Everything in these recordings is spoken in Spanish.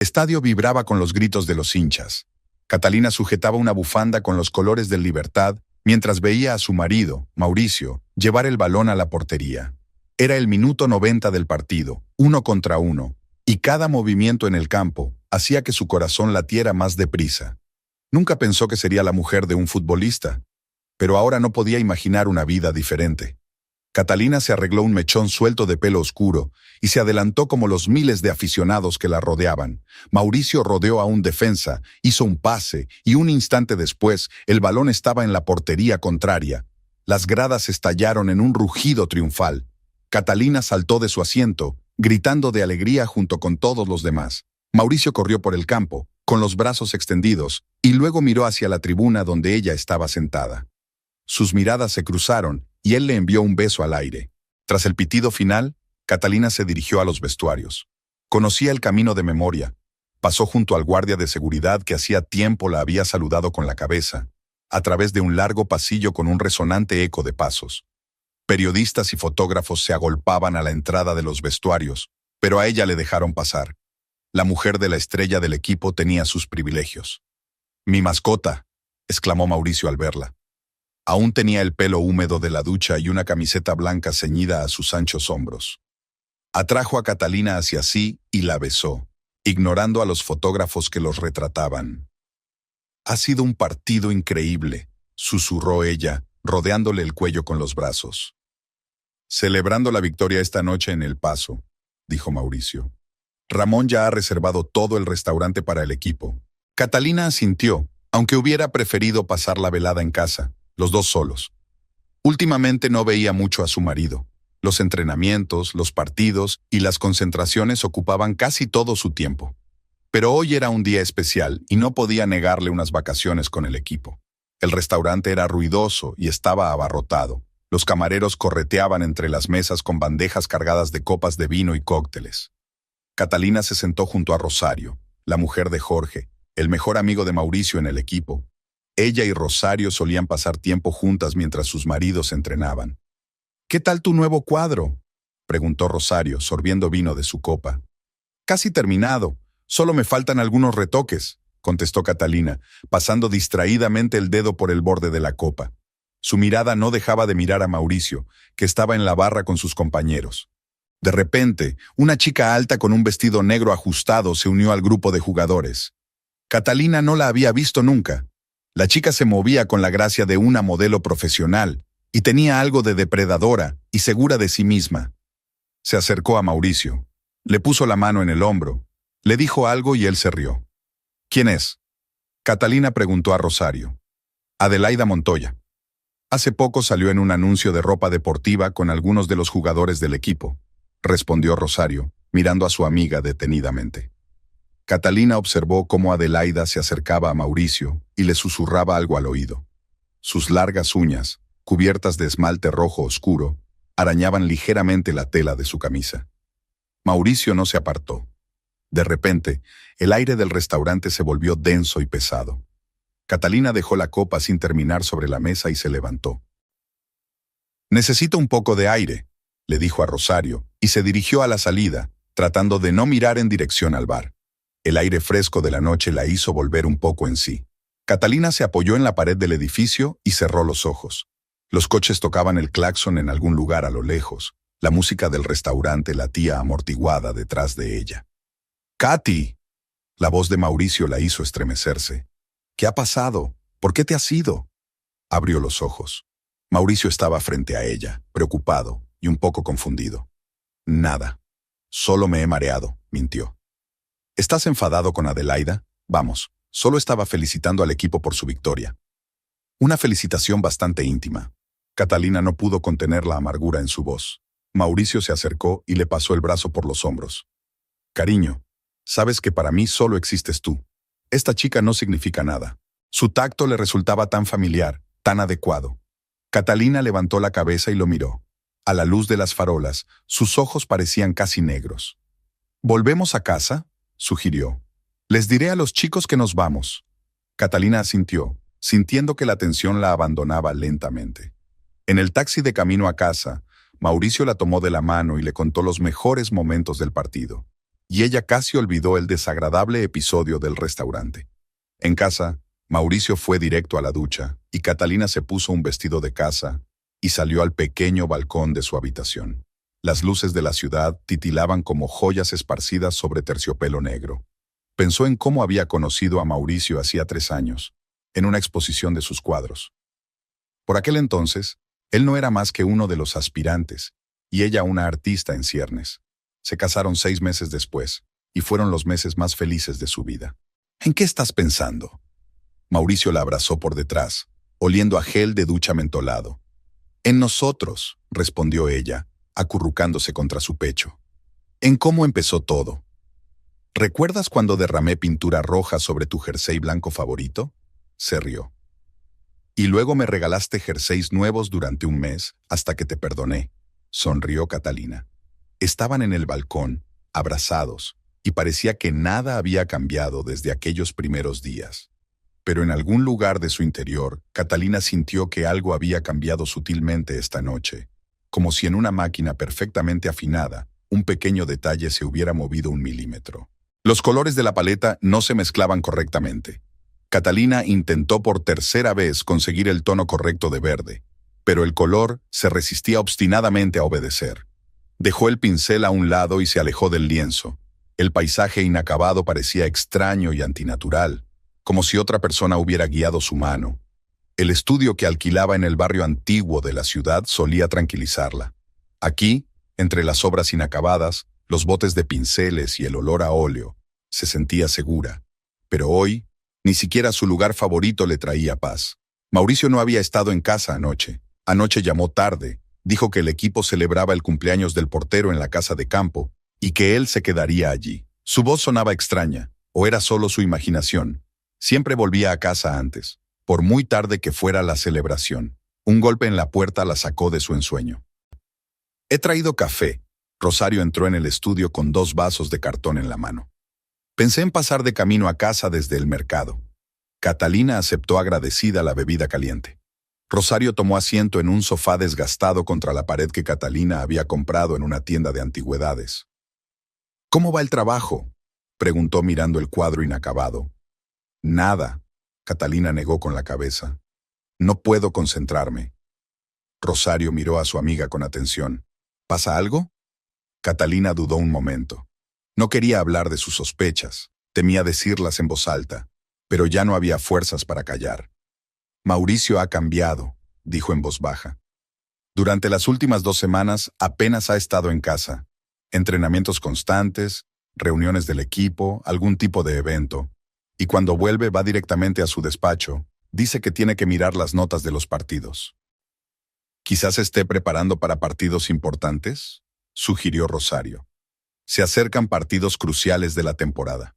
Estadio vibraba con los gritos de los hinchas. Catalina sujetaba una bufanda con los colores del Libertad mientras veía a su marido, Mauricio, llevar el balón a la portería. Era el minuto 90 del partido, 1 contra 1, y cada movimiento en el campo hacía que su corazón latiera más deprisa. Nunca pensó que sería la mujer de un futbolista, pero ahora no podía imaginar una vida diferente. Catalina se arregló un mechón suelto de pelo oscuro y se adelantó como los miles de aficionados que la rodeaban. Mauricio rodeó a un defensa, hizo un pase y un instante después el balón estaba en la portería contraria. Las gradas estallaron en un rugido triunfal. Catalina saltó de su asiento, gritando de alegría junto con todos los demás. Mauricio corrió por el campo, con los brazos extendidos, y luego miró hacia la tribuna donde ella estaba sentada. Sus miradas se cruzaron y él le envió un beso al aire. Tras el pitido final, Catalina se dirigió a los vestuarios. Conocía el camino de memoria. Pasó junto al guardia de seguridad que hacía tiempo la había saludado con la cabeza, a través de un largo pasillo con un resonante eco de pasos. Periodistas y fotógrafos se agolpaban a la entrada de los vestuarios, pero a ella le dejaron pasar. La mujer de la estrella del equipo tenía sus privilegios. «Mi mascota», exclamó Mauricio al verla. Aún tenía el pelo húmedo de la ducha y una camiseta blanca ceñida a sus anchos hombros. Atrajo a Catalina hacia sí y la besó, ignorando a los fotógrafos que los retrataban. «Ha sido un partido increíble», susurró ella, rodeándole el cuello con los brazos. «Celebrando la victoria esta noche en El Paso», dijo Mauricio. «Ramón ya ha reservado todo el restaurante para el equipo». Catalina asintió, aunque hubiera preferido pasar la velada en casa, los dos solos. Últimamente no veía mucho a su marido. Los entrenamientos, los partidos y las concentraciones ocupaban casi todo su tiempo. Pero hoy era un día especial y no podía negarle unas vacaciones con el equipo. El restaurante era ruidoso y estaba abarrotado. Los camareros correteaban entre las mesas con bandejas cargadas de copas de vino y cócteles. Catalina se sentó junto a Rosario, la mujer de Jorge, el mejor amigo de Mauricio en el equipo. Ella y Rosario solían pasar tiempo juntas mientras sus maridos entrenaban. «¿Qué tal tu nuevo cuadro?», preguntó Rosario, sorbiendo vino de su copa. «Casi terminado. Solo me faltan algunos retoques», contestó Catalina, pasando distraídamente el dedo por el borde de la copa. Su mirada no dejaba de mirar a Mauricio, que estaba en la barra con sus compañeros. De repente, una chica alta con un vestido negro ajustado se unió al grupo de jugadores. Catalina no la había visto nunca. La chica se movía con la gracia de una modelo profesional y tenía algo de depredadora y segura de sí misma. Se acercó a Mauricio, le puso la mano en el hombro, le dijo algo y él se rió. «¿Quién es?», Catalina preguntó a Rosario. «Adelaida Montoya. Hace poco salió en un anuncio de ropa deportiva con algunos de los jugadores del equipo», respondió Rosario, mirando a su amiga detenidamente. Catalina observó cómo Adelaida se acercaba a Mauricio y le susurraba algo al oído. Sus largas uñas, cubiertas de esmalte rojo oscuro, arañaban ligeramente la tela de su camisa. Mauricio no se apartó. De repente, el aire del restaurante se volvió denso y pesado. Catalina dejó la copa sin terminar sobre la mesa y se levantó. «Necesito un poco de aire», le dijo a Rosario, y se dirigió a la salida, tratando de no mirar en dirección al bar. El aire fresco de la noche la hizo volver un poco en sí. Catalina se apoyó en la pared del edificio y cerró los ojos. Los coches tocaban el claxon en algún lugar a lo lejos. La música del restaurante latía amortiguada detrás de ella. «¡Katy!», la voz de Mauricio la hizo estremecerse. «¿Qué ha pasado? ¿Por qué te has ido?». Abrió los ojos. Mauricio estaba frente a ella, preocupado y un poco confundido. «Nada. Solo me he mareado», mintió. «¿Estás enfadado con Adelaida? Vamos, solo estaba felicitando al equipo por su victoria». Una felicitación bastante íntima. Catalina no pudo contener la amargura en su voz. Mauricio se acercó y le pasó el brazo por los hombros. «Cariño, sabes que para mí solo existes tú. Esta chica no significa nada». Su tacto le resultaba tan familiar, tan adecuado. Catalina levantó la cabeza y lo miró. A la luz de las farolas, sus ojos parecían casi negros. «¿Volvemos a casa?», sugirió. «Les diré a los chicos que nos vamos». Catalina asintió, sintiendo que la tensión la abandonaba lentamente. En el taxi de camino a casa, Mauricio la tomó de la mano y le contó los mejores momentos del partido. y ella casi olvidó el desagradable episodio del restaurante. En casa, Mauricio fue directo a la ducha y Catalina se puso un vestido de casa y salió al pequeño balcón de su habitación. Las luces de la ciudad titilaban como joyas esparcidas sobre terciopelo negro. Pensó en cómo había conocido a Mauricio hacía 3 años, en una exposición de sus cuadros. Por aquel entonces, él no era más que uno de los aspirantes, y ella una artista en ciernes. Se casaron 6 meses después, y fueron los meses más felices de su vida. ¿En qué estás pensando? Mauricio la abrazó por detrás, oliendo a gel de ducha mentolado. En nosotros, respondió ella, acurrucándose contra su pecho. ¿En cómo empezó todo? ¿Recuerdas cuando derramé pintura roja sobre tu jersey blanco favorito? Se rió. Y luego me regalaste jerseys nuevos durante un mes, hasta que te perdoné, sonrió Catalina. Estaban en el balcón, abrazados, y parecía que nada había cambiado desde aquellos primeros días. Pero en algún lugar de su interior, Catalina sintió que algo había cambiado sutilmente esta noche, como si en una máquina perfectamente afinada, un pequeño detalle se hubiera movido 1 milímetro. Los colores de la paleta no se mezclaban correctamente. Catalina intentó por tercera vez conseguir el tono correcto de verde, pero el color se resistía obstinadamente a obedecer. Dejó el pincel a un lado y se alejó del lienzo. El paisaje inacabado parecía extraño y antinatural, como si otra persona hubiera guiado su mano. El estudio que alquilaba en el barrio antiguo de la ciudad solía tranquilizarla. Aquí, entre las obras inacabadas, los botes de pinceles y el olor a óleo, se sentía segura. Pero hoy, ni siquiera su lugar favorito le traía paz. Mauricio no había estado en casa anoche. Anoche llamó tarde, dijo que el equipo celebraba el cumpleaños del portero en la casa de campo y que él se quedaría allí. Su voz sonaba extraña, o era solo su imaginación. Siempre volvía a casa antes, por muy tarde que fuera la celebración. Un golpe en la puerta la sacó de su ensueño. He traído café. Rosario entró en el estudio con 2 vasos de cartón en la mano. Pensé en pasar de camino a casa desde el mercado. Catalina aceptó agradecida la bebida caliente. Rosario tomó asiento en un sofá desgastado contra la pared que Catalina había comprado en una tienda de antigüedades. ¿Cómo va el trabajo?, preguntó mirando el cuadro inacabado. Nada, Catalina negó con la cabeza. No puedo concentrarme. Rosario miró a su amiga con atención. ¿Pasa algo? Catalina dudó un momento. No quería hablar de sus sospechas, temía decirlas en voz alta, pero ya no había fuerzas para callar. Mauricio ha cambiado, dijo en voz baja. Durante las últimas 2 semanas apenas ha estado en casa. Entrenamientos constantes, reuniones del equipo, algún tipo de evento. Y cuando vuelve va directamente a su despacho. Dice que tiene que mirar las notas de los partidos. Quizás esté preparando para partidos importantes, sugirió Rosario. Se acercan partidos cruciales de la temporada.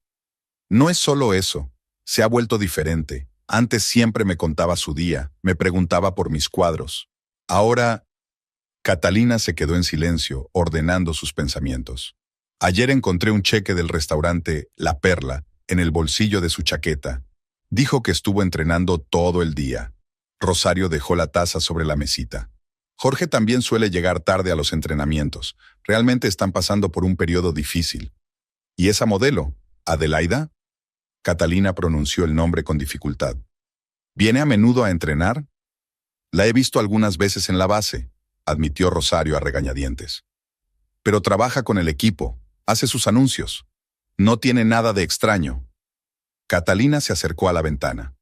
No es solo eso, se ha vuelto diferente. Antes siempre me contaba su día, me preguntaba por mis cuadros. Ahora, Catalina se quedó en silencio, ordenando sus pensamientos. Ayer encontré un cheque del restaurante La Perla en el bolsillo de su chaqueta. Dijo que estuvo entrenando todo el día. Rosario dejó la taza sobre la mesita. Jorge también suele llegar tarde a los entrenamientos. Realmente están pasando por un periodo difícil. ¿Y esa modelo, Adelaida? Catalina pronunció el nombre con dificultad. ¿Viene a menudo a entrenar? La he visto algunas veces en la base, admitió Rosario a regañadientes. Pero trabaja con el equipo, hace sus anuncios. No tiene nada de extraño. Catalina se acercó a la ventana.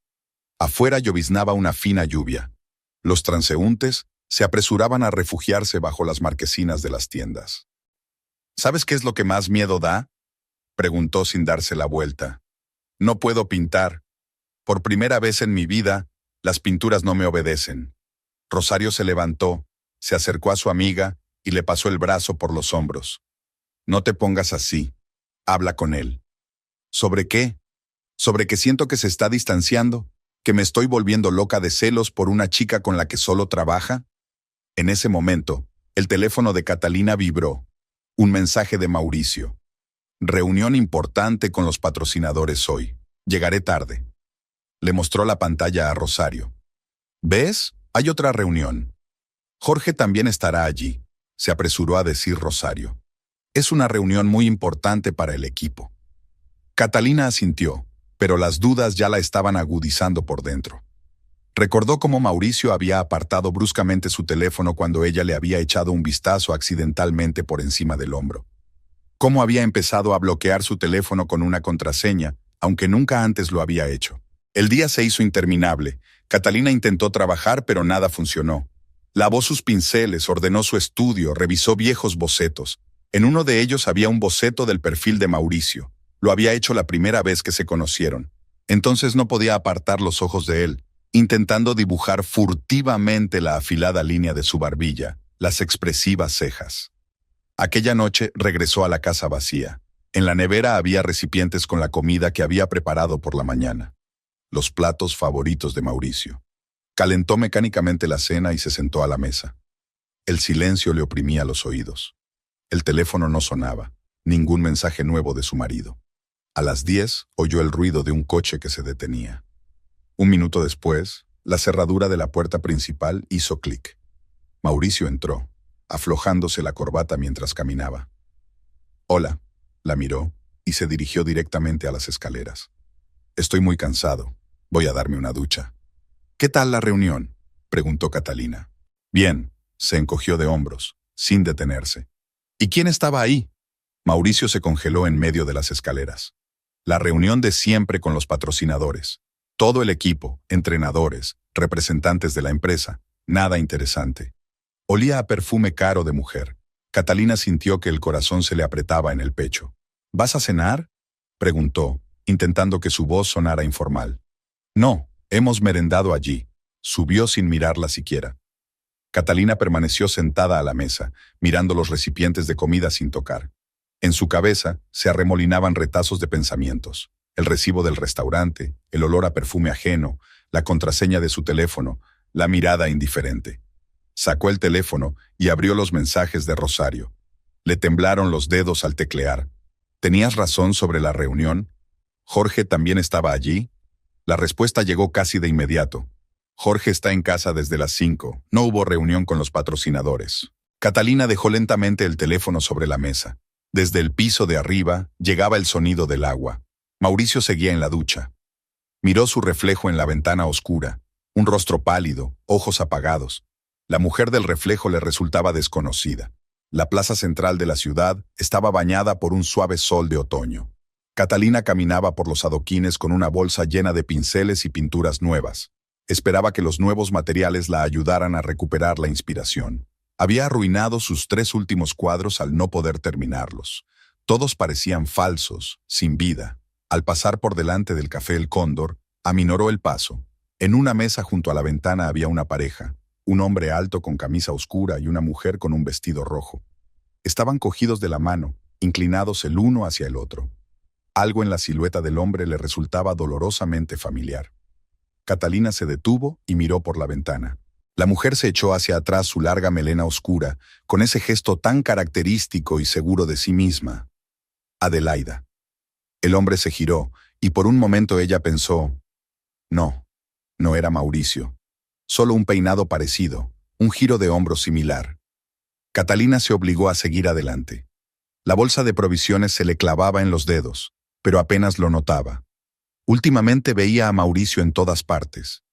Afuera lloviznaba una fina lluvia. Los transeúntes se apresuraban a refugiarse bajo las marquesinas de las tiendas. ¿Sabes qué es lo que más miedo da?, preguntó sin darse la vuelta. No puedo pintar. Por primera vez en mi vida, las pinturas no me obedecen. Rosario se levantó, se acercó a su amiga y le pasó el brazo por los hombros. No te pongas así. Habla con él. ¿Sobre qué? ¿Sobre que siento que se está distanciando? ¿Que me estoy volviendo loca de celos por una chica con la que solo trabaja? En ese momento, el teléfono de Catalina vibró. Un mensaje de Mauricio. Reunión importante con los patrocinadores hoy. Llegaré tarde. Le mostró la pantalla a Rosario. ¿Ves? Hay otra reunión. Jorge también estará allí, se apresuró a decir Rosario. Es una reunión muy importante para el equipo. Catalina asintió, pero las dudas ya la estaban agudizando por dentro. Recordó cómo Mauricio había apartado bruscamente su teléfono cuando ella le había echado un vistazo accidentalmente por encima del hombro. Cómo había empezado a bloquear su teléfono con una contraseña, aunque nunca antes lo había hecho. El día se hizo interminable. Catalina intentó trabajar, pero nada funcionó. Lavó sus pinceles, ordenó su estudio, revisó viejos bocetos. En uno de ellos había un boceto del perfil de Mauricio. Lo había hecho la primera vez que se conocieron. Entonces no podía apartar los ojos de él, intentando dibujar furtivamente la afilada línea de su barbilla, las expresivas cejas. Aquella noche regresó a la casa vacía. En la nevera había recipientes con la comida que había preparado por la mañana. Los platos favoritos de Mauricio. Calentó mecánicamente la cena y se sentó a la mesa. El silencio le oprimía los oídos. El teléfono no sonaba, ningún mensaje nuevo de su marido. A las 10 oyó el ruido de un coche que se detenía. Un minuto después, la cerradura de la puerta principal hizo clic. Mauricio entró, aflojándose la corbata mientras caminaba. «Hola», la miró y se dirigió directamente a las escaleras. «Estoy muy cansado. Voy a darme una ducha». «¿Qué tal la reunión?», preguntó Catalina. «Bien», se encogió de hombros, sin detenerse. «¿Y quién estaba ahí?». Mauricio se congeló en medio de las escaleras. La reunión de siempre con los patrocinadores. Todo el equipo, entrenadores, representantes de la empresa, nada interesante. Olía a perfume caro de mujer. Catalina sintió que el corazón se le apretaba en el pecho. «¿Vas a cenar?», preguntó, intentando que su voz sonara informal. «No, hemos merendado allí», subió sin mirarla siquiera. Catalina permaneció sentada a la mesa, mirando los recipientes de comida sin tocar. En su cabeza se arremolinaban retazos de pensamientos. El recibo del restaurante, el olor a perfume ajeno, la contraseña de su teléfono, la mirada indiferente. Sacó el teléfono y abrió los mensajes de Rosario. Le temblaron los dedos al teclear. «¿Tenías razón sobre la reunión? ¿Jorge también estaba allí?». La respuesta llegó casi de inmediato. «Jorge está en casa desde las 5. No hubo reunión con los patrocinadores». Catalina dejó lentamente el teléfono sobre la mesa. Desde el piso de arriba llegaba el sonido del agua. Mauricio seguía en la ducha. Miró su reflejo en la ventana oscura, un rostro pálido, ojos apagados. La mujer del reflejo le resultaba desconocida. La plaza central de la ciudad estaba bañada por un suave sol de otoño. Catalina caminaba por los adoquines con una bolsa llena de pinceles y pinturas nuevas. Esperaba que los nuevos materiales la ayudaran a recuperar la inspiración. Había arruinado sus 3 últimos cuadros al no poder terminarlos. Todos parecían falsos, sin vida. Al pasar por delante del Café El Cóndor, aminoró el paso. En una mesa junto a la ventana había una pareja, un hombre alto con camisa oscura y una mujer con un vestido rojo. Estaban cogidos de la mano, inclinados el uno hacia el otro. Algo en la silueta del hombre le resultaba dolorosamente familiar. Catalina se detuvo y miró por la ventana. La mujer se echó hacia atrás su larga melena oscura, con ese gesto tan característico y seguro de sí misma. Adelaida. El hombre se giró, y por un momento ella pensó, no, no era Mauricio. Solo un peinado parecido, un giro de hombros similar. Catalina se obligó a seguir adelante. La bolsa de provisiones se le clavaba en los dedos, pero apenas lo notaba. Últimamente veía a Mauricio en todas partes,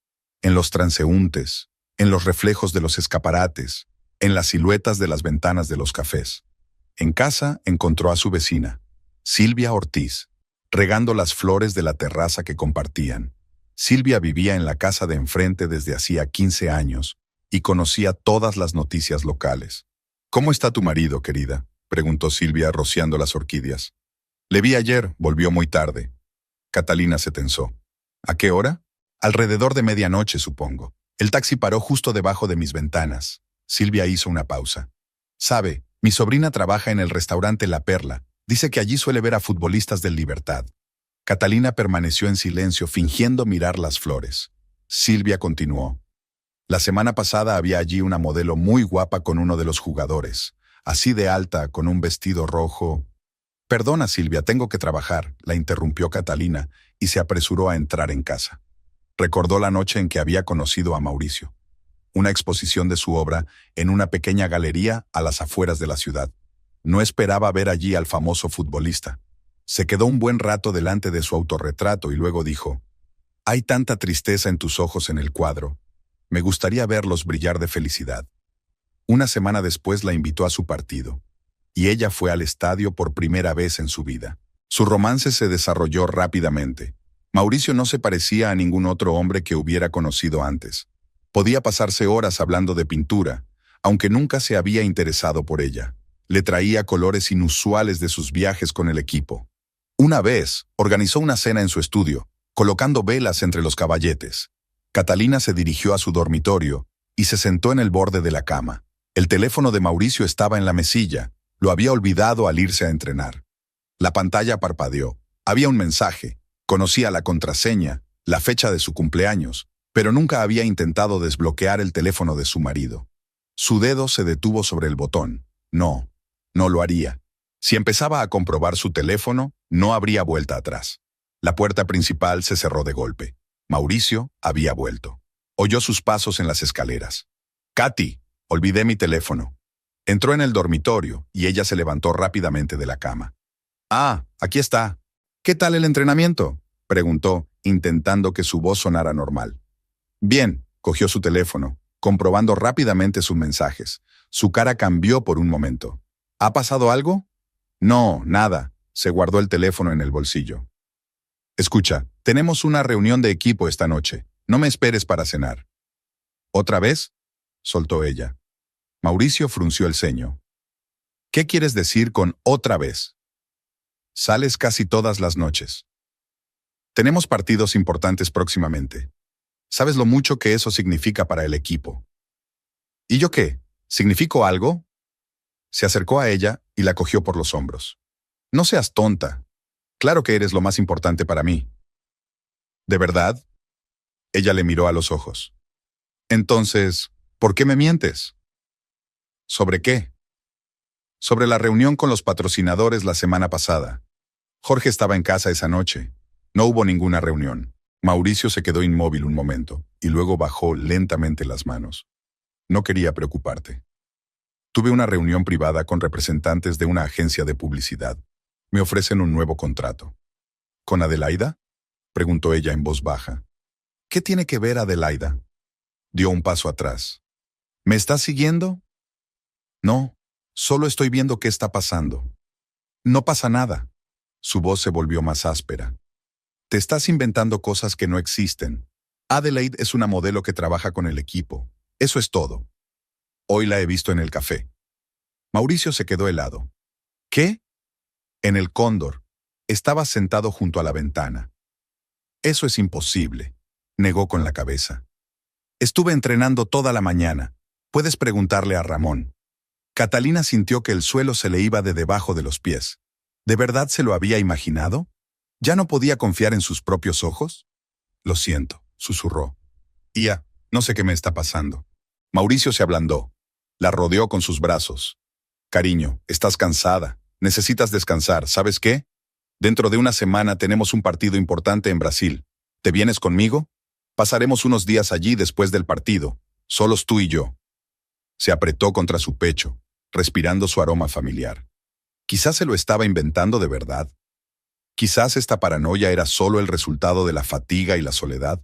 en los transeúntes, en los reflejos de los escaparates, en las siluetas de las ventanas de los cafés. En casa encontró a su vecina, Silvia Ortiz, regando las flores de la terraza que compartían. Silvia vivía en la casa de enfrente desde hacía 15 años y conocía todas las noticias locales. «¿Cómo está tu marido, querida?», preguntó Silvia rociando las orquídeas. «Le vi ayer, volvió muy tarde». Catalina se tensó. «¿A qué hora?». «Alrededor de medianoche, supongo. El taxi paró justo debajo de mis ventanas». Silvia hizo una pausa. «Sabe, mi sobrina trabaja en el restaurante La Perla. Dice que allí suele ver a futbolistas del Libertad». Catalina permaneció en silencio, fingiendo mirar las flores. Silvia continuó. «La semana pasada había allí una modelo muy guapa con uno de los jugadores, así de alta, con un vestido rojo». «Perdona, Silvia, tengo que trabajar», la interrumpió Catalina y se apresuró a entrar en casa. Recordó la noche en que había conocido a Mauricio. Una exposición de su obra en una pequeña galería a las afueras de la ciudad. No esperaba ver allí al famoso futbolista. Se quedó un buen rato delante de su autorretrato y luego dijo: «Hay tanta tristeza en tus ojos en el cuadro. Me gustaría verlos brillar de felicidad». Una semana después la invitó a su partido, y ella fue al estadio por primera vez en su vida. Su romance se desarrolló rápidamente. Mauricio no se parecía a ningún otro hombre que hubiera conocido antes. Podía pasarse horas hablando de pintura, aunque nunca se había interesado por ella. Le traía colores inusuales de sus viajes con el equipo. Una vez, organizó una cena en su estudio, colocando velas entre los caballetes. Catalina se dirigió a su dormitorio y se sentó en el borde de la cama. El teléfono de Mauricio estaba en la mesilla. Lo había olvidado al irse a entrenar. La pantalla parpadeó. Había un mensaje. Conocía la contraseña, la fecha de su cumpleaños, pero nunca había intentado desbloquear el teléfono de su marido. Su dedo se detuvo sobre el botón. No, no lo haría. Si empezaba a comprobar su teléfono, no habría vuelta atrás. La puerta principal se cerró de golpe. Mauricio había vuelto. Oyó sus pasos en las escaleras. «Katy, olvidé mi teléfono». Entró en el dormitorio y ella se levantó rápidamente de la cama. «Ah, aquí está. ¿Qué tal el entrenamiento?», preguntó, intentando que su voz sonara normal. «Bien», cogió su teléfono, comprobando rápidamente sus mensajes. Su cara cambió por un momento. «¿Ha pasado algo?». «No, nada». Se guardó el teléfono en el bolsillo. «Escucha, tenemos una reunión de equipo esta noche. No me esperes para cenar». «¿Otra vez?», soltó ella. Mauricio frunció el ceño. «¿Qué quieres decir con otra vez?». «Sales casi todas las noches. Tenemos partidos importantes próximamente. ¿Sabes lo mucho que eso significa para el equipo?». «¿Y yo qué? ¿Significo algo?». Se acercó a ella y la cogió por los hombros. «No seas tonta. Claro que eres lo más importante para mí». «¿De verdad?». Ella le miró a los ojos. «Entonces, ¿por qué me mientes?». «¿Sobre qué?». «Sobre la reunión con los patrocinadores la semana pasada. Jorge estaba en casa esa noche. No hubo ninguna reunión». Mauricio se quedó inmóvil un momento y luego bajó lentamente las manos. «No quería preocuparte. Tuve una reunión privada con representantes de una agencia de publicidad. Me ofrecen un nuevo contrato». «¿Con Adelaida?», preguntó ella en voz baja. «¿Qué tiene que ver Adelaida?». Dio un paso atrás. «¿Me estás siguiendo?». «No, solo estoy viendo qué está pasando». «No pasa nada». Su voz se volvió más áspera. «Te estás inventando cosas que no existen. Adelaide es una modelo que trabaja con el equipo. Eso es todo. Hoy la he visto en el café». Mauricio se quedó helado. «¿Qué?». «En el Cóndor. Estaba sentado junto a la ventana». «Eso es imposible», negó con la cabeza. «Estuve entrenando toda la mañana. Puedes preguntarle a Ramón». Catalina sintió que el suelo se le iba de debajo de los pies. ¿De verdad se lo había imaginado? ¿Ya no podía confiar en sus propios ojos? «Lo siento», susurró. «Ia, no sé qué me está pasando». Mauricio se ablandó. La rodeó con sus brazos. «Cariño, estás cansada. Necesitas descansar. ¿Sabes qué? Dentro de una semana tenemos un partido importante en Brasil. ¿Te vienes conmigo? Pasaremos unos días allí después del partido, solos tú y yo». Se apretó contra su pecho, respirando su aroma familiar. Quizás se lo estaba inventando de verdad. Quizás esta paranoia era solo el resultado de la fatiga y la soledad.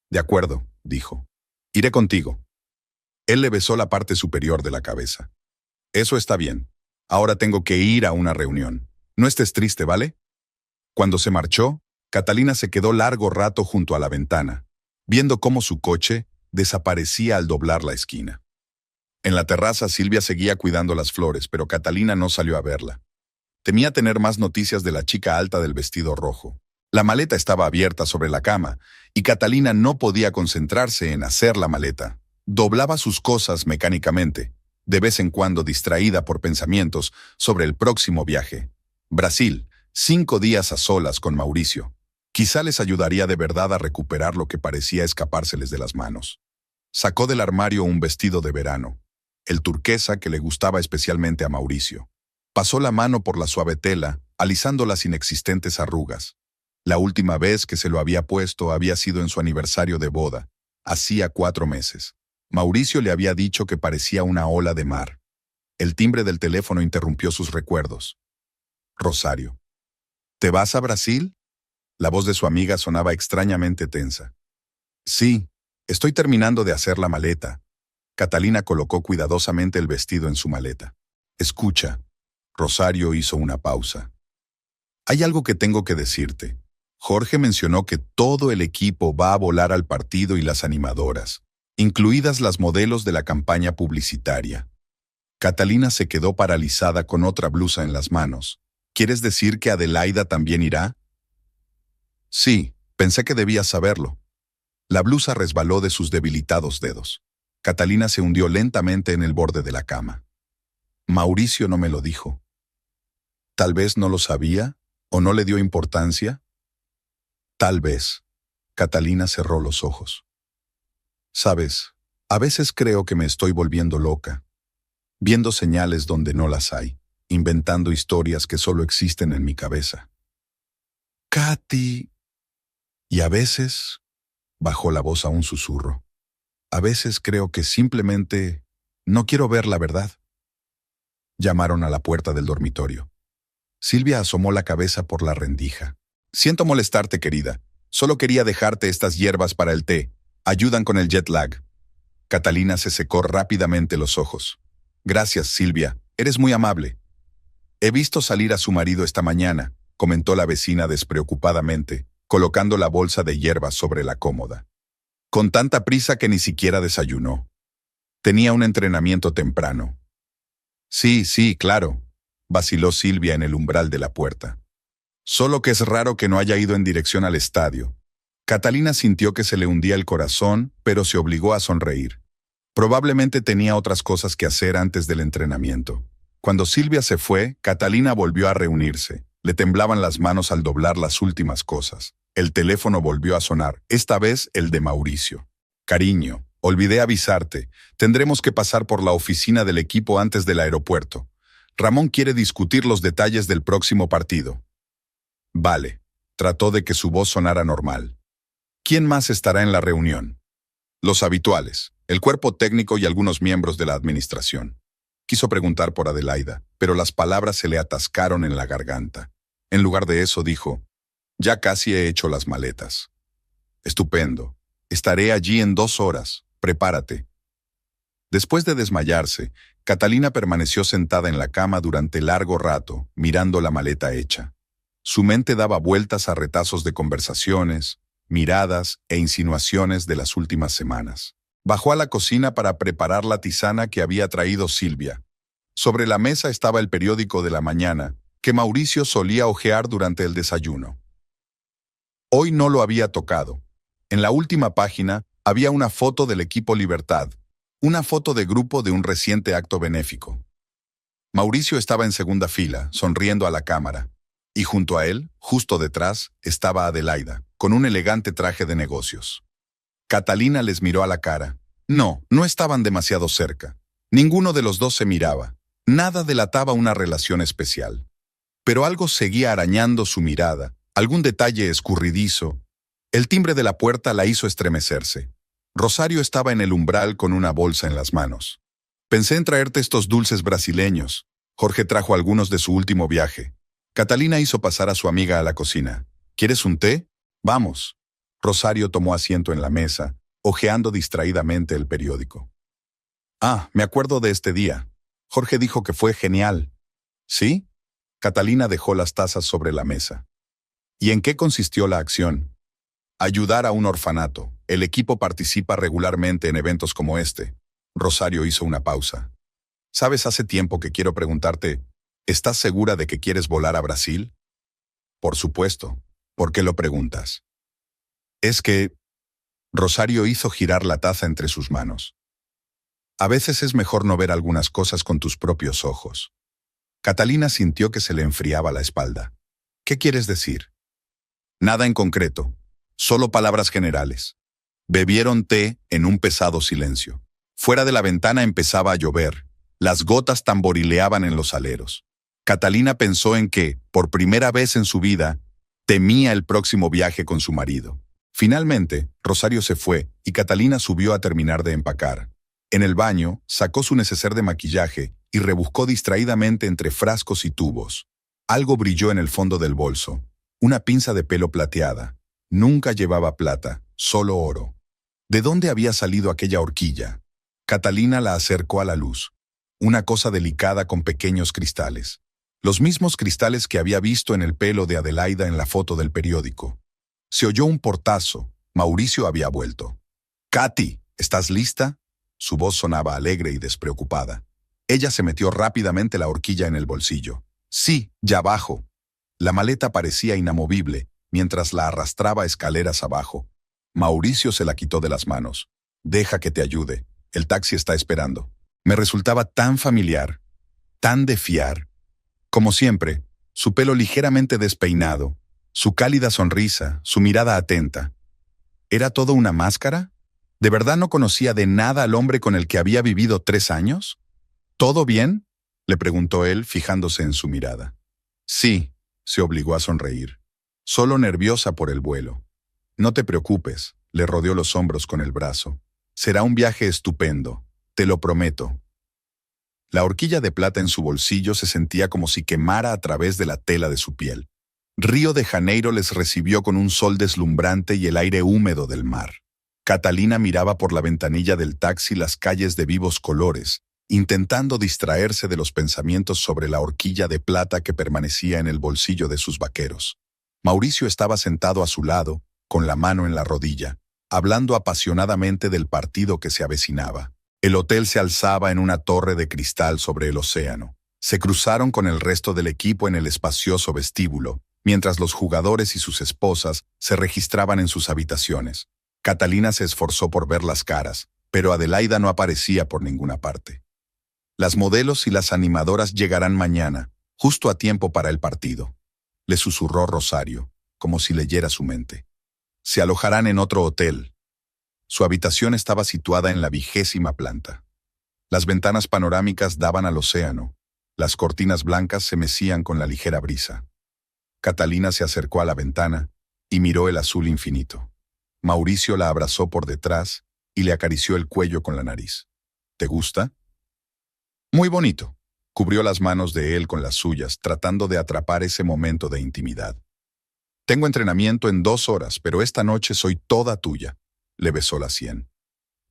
«De acuerdo», dijo. «Iré contigo». Él le besó la parte superior de la cabeza. «Eso está bien. Ahora tengo que ir a una reunión. No estés triste, ¿vale?». Cuando se marchó, Catalina se quedó largo rato junto a la ventana, viendo cómo su coche desaparecía al doblar la esquina. En la terraza Silvia seguía cuidando las flores, pero Catalina no salió a verla. Temía tener más noticias de la chica alta del vestido rojo. La maleta estaba abierta sobre la cama, y Catalina no podía concentrarse en hacer la maleta. Doblaba sus cosas mecánicamente, de vez en cuando distraída por pensamientos sobre el próximo viaje. Brasil, 5 días a solas con Mauricio. Quizá les ayudaría de verdad a recuperar lo que parecía escapárseles de las manos. Sacó del armario un vestido de verano, el turquesa que le gustaba especialmente a Mauricio. Pasó la mano por la suave tela, alisando las inexistentes arrugas. La última vez que se lo había puesto había sido en su aniversario de boda, hacía 4 meses. Mauricio le había dicho que parecía una ola de mar. El timbre del teléfono interrumpió sus recuerdos. Rosario. ¿Te vas a Brasil? La voz de su amiga sonaba extrañamente tensa. Sí, estoy terminando de hacer la maleta. Catalina colocó cuidadosamente el vestido en su maleta. Escucha. Rosario hizo una pausa. Hay algo que tengo que decirte. Jorge mencionó que todo el equipo va a volar al partido y las animadoras, incluidas las modelos de la campaña publicitaria. Catalina se quedó paralizada con otra blusa en las manos. ¿Quieres decir que Adelaida también irá? Sí, pensé que debías saberlo. La blusa resbaló de sus debilitados dedos. Catalina se hundió lentamente en el borde de la cama. Mauricio no me lo dijo. Tal vez no lo sabía o no le dio importancia. Tal vez. Catalina cerró los ojos. Sabes, a veces creo que me estoy volviendo loca, viendo señales donde no las hay, inventando historias que solo existen en mi cabeza. Katy. Y a veces, bajó la voz a un susurro, a veces creo que simplemente no quiero ver la verdad. Llamaron a la puerta del dormitorio. Silvia asomó la cabeza por la rendija. Siento molestarte, querida. Solo quería dejarte estas hierbas para el té. Ayudan con el jet lag. Catalina se secó rápidamente los ojos. Gracias, Silvia. Eres muy amable. He visto salir a su marido esta mañana, comentó la vecina despreocupadamente, colocando la bolsa de hierbas sobre la cómoda. Con tanta prisa que ni siquiera desayunó. Tenía un entrenamiento temprano. Sí, claro, vaciló Silvia en el umbral de la puerta. Solo que es raro que no haya ido en dirección al estadio. Catalina sintió que se le hundía el corazón, pero se obligó a sonreír. Probablemente tenía otras cosas que hacer antes del entrenamiento. Cuando Silvia se fue, Catalina volvió a reunirse. Le temblaban las manos al doblar las últimas cosas. El teléfono volvió a sonar, esta vez el de Mauricio. Cariño, olvidé avisarte. Tendremos que pasar por la oficina del equipo antes del aeropuerto. Ramón quiere discutir los detalles del próximo partido. Vale. Trató de que su voz sonara normal. ¿Quién más estará en la reunión? Los habituales, el cuerpo técnico y algunos miembros de la administración. Quiso preguntar por Adelaida, pero las palabras se le atascaron en la garganta. En lugar de eso dijo, ya casi he hecho las maletas. Estupendo. Estaré allí en 2 horas. Prepárate. Después de desmayarse, Catalina permaneció sentada en la cama durante largo rato, mirando la maleta hecha. Su mente daba vueltas a retazos de conversaciones, miradas e insinuaciones de las últimas semanas. Bajó a la cocina para preparar la tisana que había traído Silvia. Sobre la mesa estaba el periódico de la mañana, que Mauricio solía hojear durante el desayuno. Hoy no lo había tocado. En la última página había una foto del equipo Libertad, una foto de grupo de un reciente acto benéfico. Mauricio estaba en segunda fila, sonriendo a la cámara, y junto a él, justo detrás, estaba Adelaida, con un elegante traje de negocios. Catalina les miró a la cara. No estaban demasiado cerca. Ninguno de los dos se miraba. Nada delataba una relación especial. Pero algo seguía arañando su mirada, algún detalle escurridizo. El timbre de la puerta la hizo estremecerse. Rosario estaba en el umbral con una bolsa en las manos. Pensé en traerte estos dulces brasileños. Jorge trajo algunos de su último viaje. Catalina hizo pasar a su amiga a la cocina. ¿Quieres un té? Vamos. Rosario tomó asiento en la mesa, hojeando distraídamente el periódico. Me acuerdo de este día. Jorge dijo que fue genial. ¿Sí? Catalina dejó las tazas sobre la mesa. ¿Y en qué consistió la acción? Ayudar a un orfanato. El equipo participa regularmente en eventos como este. Rosario hizo una pausa. ¿Sabes, hace tiempo que quiero preguntarte, ¿estás segura de que quieres volar a Brasil? Por supuesto. ¿Por qué lo preguntas? Es que... Rosario hizo girar la taza entre sus manos. A veces es mejor no ver algunas cosas con tus propios ojos. Catalina sintió que se le enfriaba la espalda. ¿Qué quieres decir? Nada en concreto, solo palabras generales. Bebieron té en un pesado silencio. Fuera de la ventana empezaba a llover. Las gotas tamborileaban en los aleros. Catalina pensó en que, por primera vez en su vida, temía el próximo viaje con su marido. Finalmente, Rosario se fue y Catalina subió a terminar de empacar. En el baño, sacó su neceser de maquillaje y rebuscó distraídamente entre frascos y tubos. Algo brilló en el fondo del bolso. Una pinza de pelo plateada. Nunca llevaba plata, solo oro. ¿De dónde había salido aquella horquilla? Catalina la acercó a la luz. Una cosa delicada con pequeños cristales. Los mismos cristales que había visto en el pelo de Adelaida en la foto del periódico. Se oyó un portazo. Mauricio había vuelto. «Katy, ¿estás lista?» Su voz sonaba alegre y despreocupada. Ella se metió rápidamente la horquilla en el bolsillo. «Sí, ya bajo». La maleta parecía inamovible, mientras la arrastraba escaleras abajo. Mauricio se la quitó de las manos. «Deja que te ayude. El taxi está esperando». Me resultaba tan familiar, tan de fiar. Como siempre, su pelo ligeramente despeinado, su cálida sonrisa, su mirada atenta. ¿Era todo una máscara? ¿De verdad no conocía de nada al hombre con el que había vivido 3 años? ¿Todo bien?, le preguntó él, fijándose en su mirada. Sí, se obligó a sonreír. Solo nerviosa por el vuelo. No te preocupes, le rodeó los hombros con el brazo. Será un viaje estupendo, te lo prometo. La horquilla de plata en su bolsillo se sentía como si quemara a través de la tela de su piel. Río de Janeiro les recibió con un sol deslumbrante y el aire húmedo del mar. Catalina miraba por la ventanilla del taxi las calles de vivos colores, intentando distraerse de los pensamientos sobre la horquilla de plata que permanecía en el bolsillo de sus vaqueros. Mauricio estaba sentado a su lado, con la mano en la rodilla, hablando apasionadamente del partido que se avecinaba. El hotel se alzaba en una torre de cristal sobre el océano. Se cruzaron con el resto del equipo en el espacioso vestíbulo, mientras los jugadores y sus esposas se registraban en sus habitaciones. Catalina se esforzó por ver las caras, pero Adelaida no aparecía por ninguna parte. Las modelos y las animadoras llegarán mañana, justo a tiempo para el partido, le susurró Rosario, como si leyera su mente. Se alojarán en otro hotel. Su habitación estaba situada en la 20ª planta. Las ventanas panorámicas daban al océano. Las cortinas blancas se mecían con la ligera brisa. Catalina se acercó a la ventana y miró el azul infinito. Mauricio la abrazó por detrás y le acarició el cuello con la nariz. ¿Te gusta? Muy bonito. Cubrió las manos de él con las suyas, tratando de atrapar ese momento de intimidad. Tengo entrenamiento en 2 horas, pero esta noche soy toda tuya. Le besó la sien.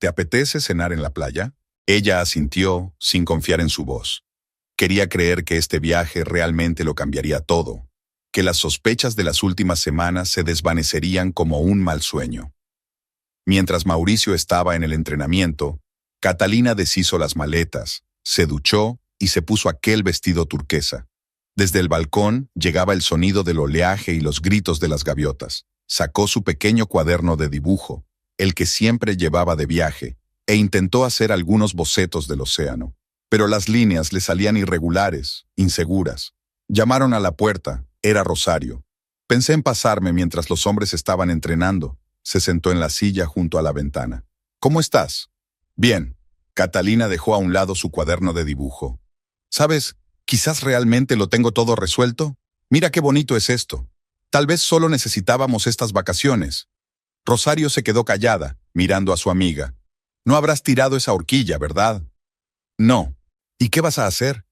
¿Te apetece cenar en la playa? Ella asintió, sin confiar en su voz. Quería creer que este viaje realmente lo cambiaría todo, que las sospechas de las últimas semanas se desvanecerían como un mal sueño. Mientras Mauricio estaba en el entrenamiento, Catalina deshizo las maletas, se duchó y se puso aquel vestido turquesa. Desde el balcón llegaba el sonido del oleaje y los gritos de las gaviotas. Sacó su pequeño cuaderno de dibujo, el que siempre llevaba de viaje, e intentó hacer algunos bocetos del océano. Pero las líneas le salían irregulares, inseguras. Llamaron a la puerta. Era Rosario. Pensé en pasarme mientras los hombres estaban entrenando. Se sentó en la silla junto a la ventana. ¿Cómo estás? Bien. Catalina dejó a un lado su cuaderno de dibujo. ¿Sabes? Quizás realmente lo tengo todo resuelto. Mira qué bonito es esto. Tal vez solo necesitábamos estas vacaciones. Rosario se quedó callada, mirando a su amiga. No habrás tirado esa horquilla, ¿verdad? No. ¿Y qué vas a hacer?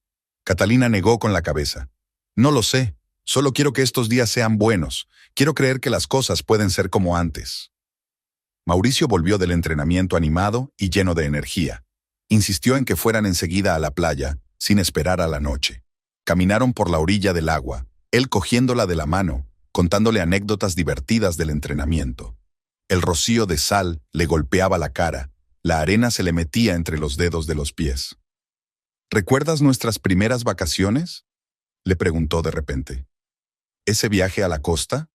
Catalina negó con la cabeza. No lo sé. Solo quiero que estos días sean buenos. Quiero creer que las cosas pueden ser como antes. Mauricio volvió del entrenamiento animado y lleno de energía. Insistió en que fueran enseguida a la playa, sin esperar a la noche. Caminaron por la orilla del agua, él cogiéndola de la mano, contándole anécdotas divertidas del entrenamiento. El rocío de sal le golpeaba la cara, la arena se le metía entre los dedos de los pies. ¿Recuerdas nuestras primeras vacaciones?, le preguntó de repente. ¿Ese viaje a la costa?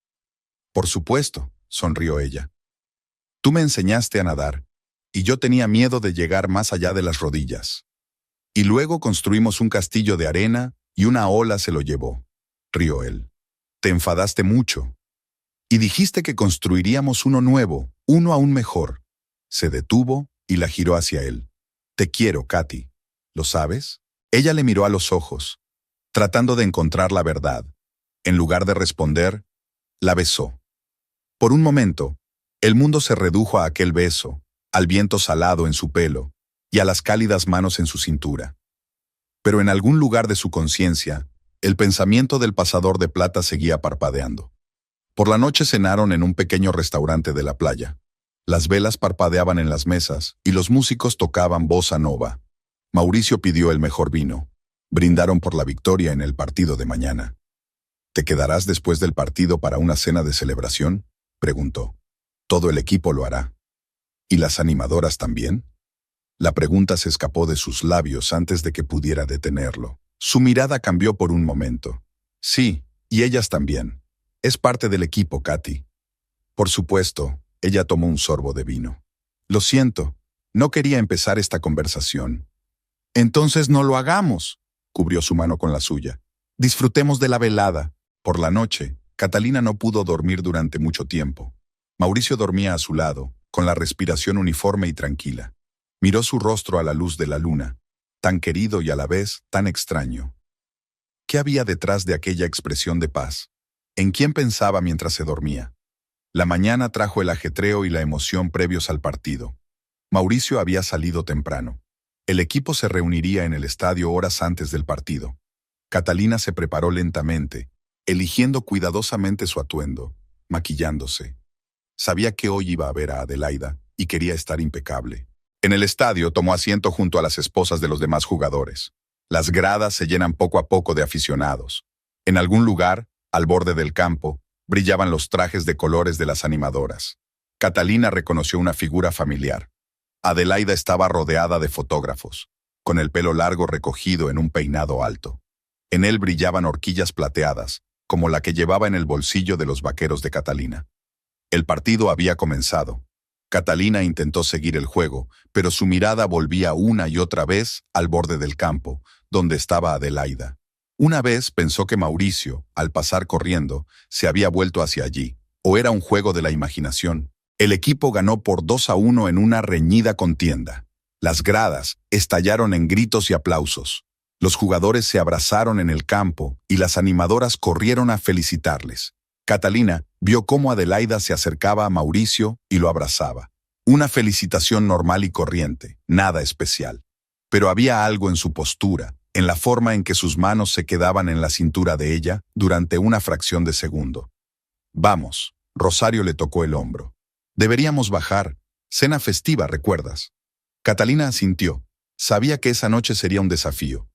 Por supuesto, sonrió ella. Tú me enseñaste a nadar, y yo tenía miedo de llegar más allá de las rodillas. Y luego construimos un castillo de arena y una ola se lo llevó, rió él. Te enfadaste mucho. Y dijiste que construiríamos uno nuevo, uno aún mejor. Se detuvo y la giró hacia él. Te quiero, Katy. ¿Lo sabes? Ella le miró a los ojos, tratando de encontrar la verdad. En lugar de responder, la besó. Por un momento, el mundo se redujo a aquel beso, al viento salado en su pelo y a las cálidas manos en su cintura. Pero en algún lugar de su conciencia, el pensamiento del pasador de plata seguía parpadeando. Por la noche cenaron en un pequeño restaurante de la playa. Las velas parpadeaban en las mesas y los músicos tocaban bossa nova. Mauricio pidió el mejor vino. Brindaron por la victoria en el partido de mañana. ¿Te quedarás después del partido para una cena de celebración?, preguntó. Todo el equipo lo hará. ¿Y las animadoras también? La pregunta se escapó de sus labios antes de que pudiera detenerlo. Su mirada cambió por un momento. Sí, y ellas también. Es parte del equipo, Katy. Por supuesto, ella tomó un sorbo de vino. Lo siento, no quería empezar esta conversación. Entonces no lo hagamos, cubrió su mano con la suya. Disfrutemos de la velada. Por la noche, Catalina no pudo dormir durante mucho tiempo. Mauricio dormía a su lado, con la respiración uniforme y tranquila. Miró su rostro a la luz de la luna, tan querido y a la vez tan extraño. ¿Qué había detrás de aquella expresión de paz? ¿En quién pensaba mientras se dormía? La mañana trajo el ajetreo y la emoción previos al partido. Mauricio había salido temprano. El equipo se reuniría en el estadio horas antes del partido. Catalina se preparó lentamente, eligiendo cuidadosamente su atuendo, maquillándose. Sabía que hoy iba a ver a Adelaida y quería estar impecable. En el estadio tomó asiento junto a las esposas de los demás jugadores. Las gradas se llenan poco a poco de aficionados. En algún lugar, al borde del campo, brillaban los trajes de colores de las animadoras. Catalina reconoció una figura familiar. Adelaida estaba rodeada de fotógrafos, con el pelo largo recogido en un peinado alto. En él brillaban horquillas plateadas, como la que llevaba en el bolsillo de los vaqueros de Catalina. El partido había comenzado. Catalina intentó seguir el juego, pero su mirada volvía una y otra vez al borde del campo, donde estaba Adelaida. Una vez pensó que Mauricio, al pasar corriendo, se había vuelto hacia allí, o era un juego de la imaginación. El equipo ganó por 2-1 en una reñida contienda. Las gradas estallaron en gritos y aplausos. Los jugadores se abrazaron en el campo y las animadoras corrieron a felicitarles. Catalina vio cómo Adelaida se acercaba a Mauricio y lo abrazaba. Una felicitación normal y corriente, nada especial. Pero había algo en su postura, en la forma en que sus manos se quedaban en la cintura de ella durante una fracción de segundo. Vamos, Rosario le tocó el hombro. Deberíamos bajar. Cena festiva, ¿recuerdas? Catalina asintió. Sabía que esa noche sería un desafío.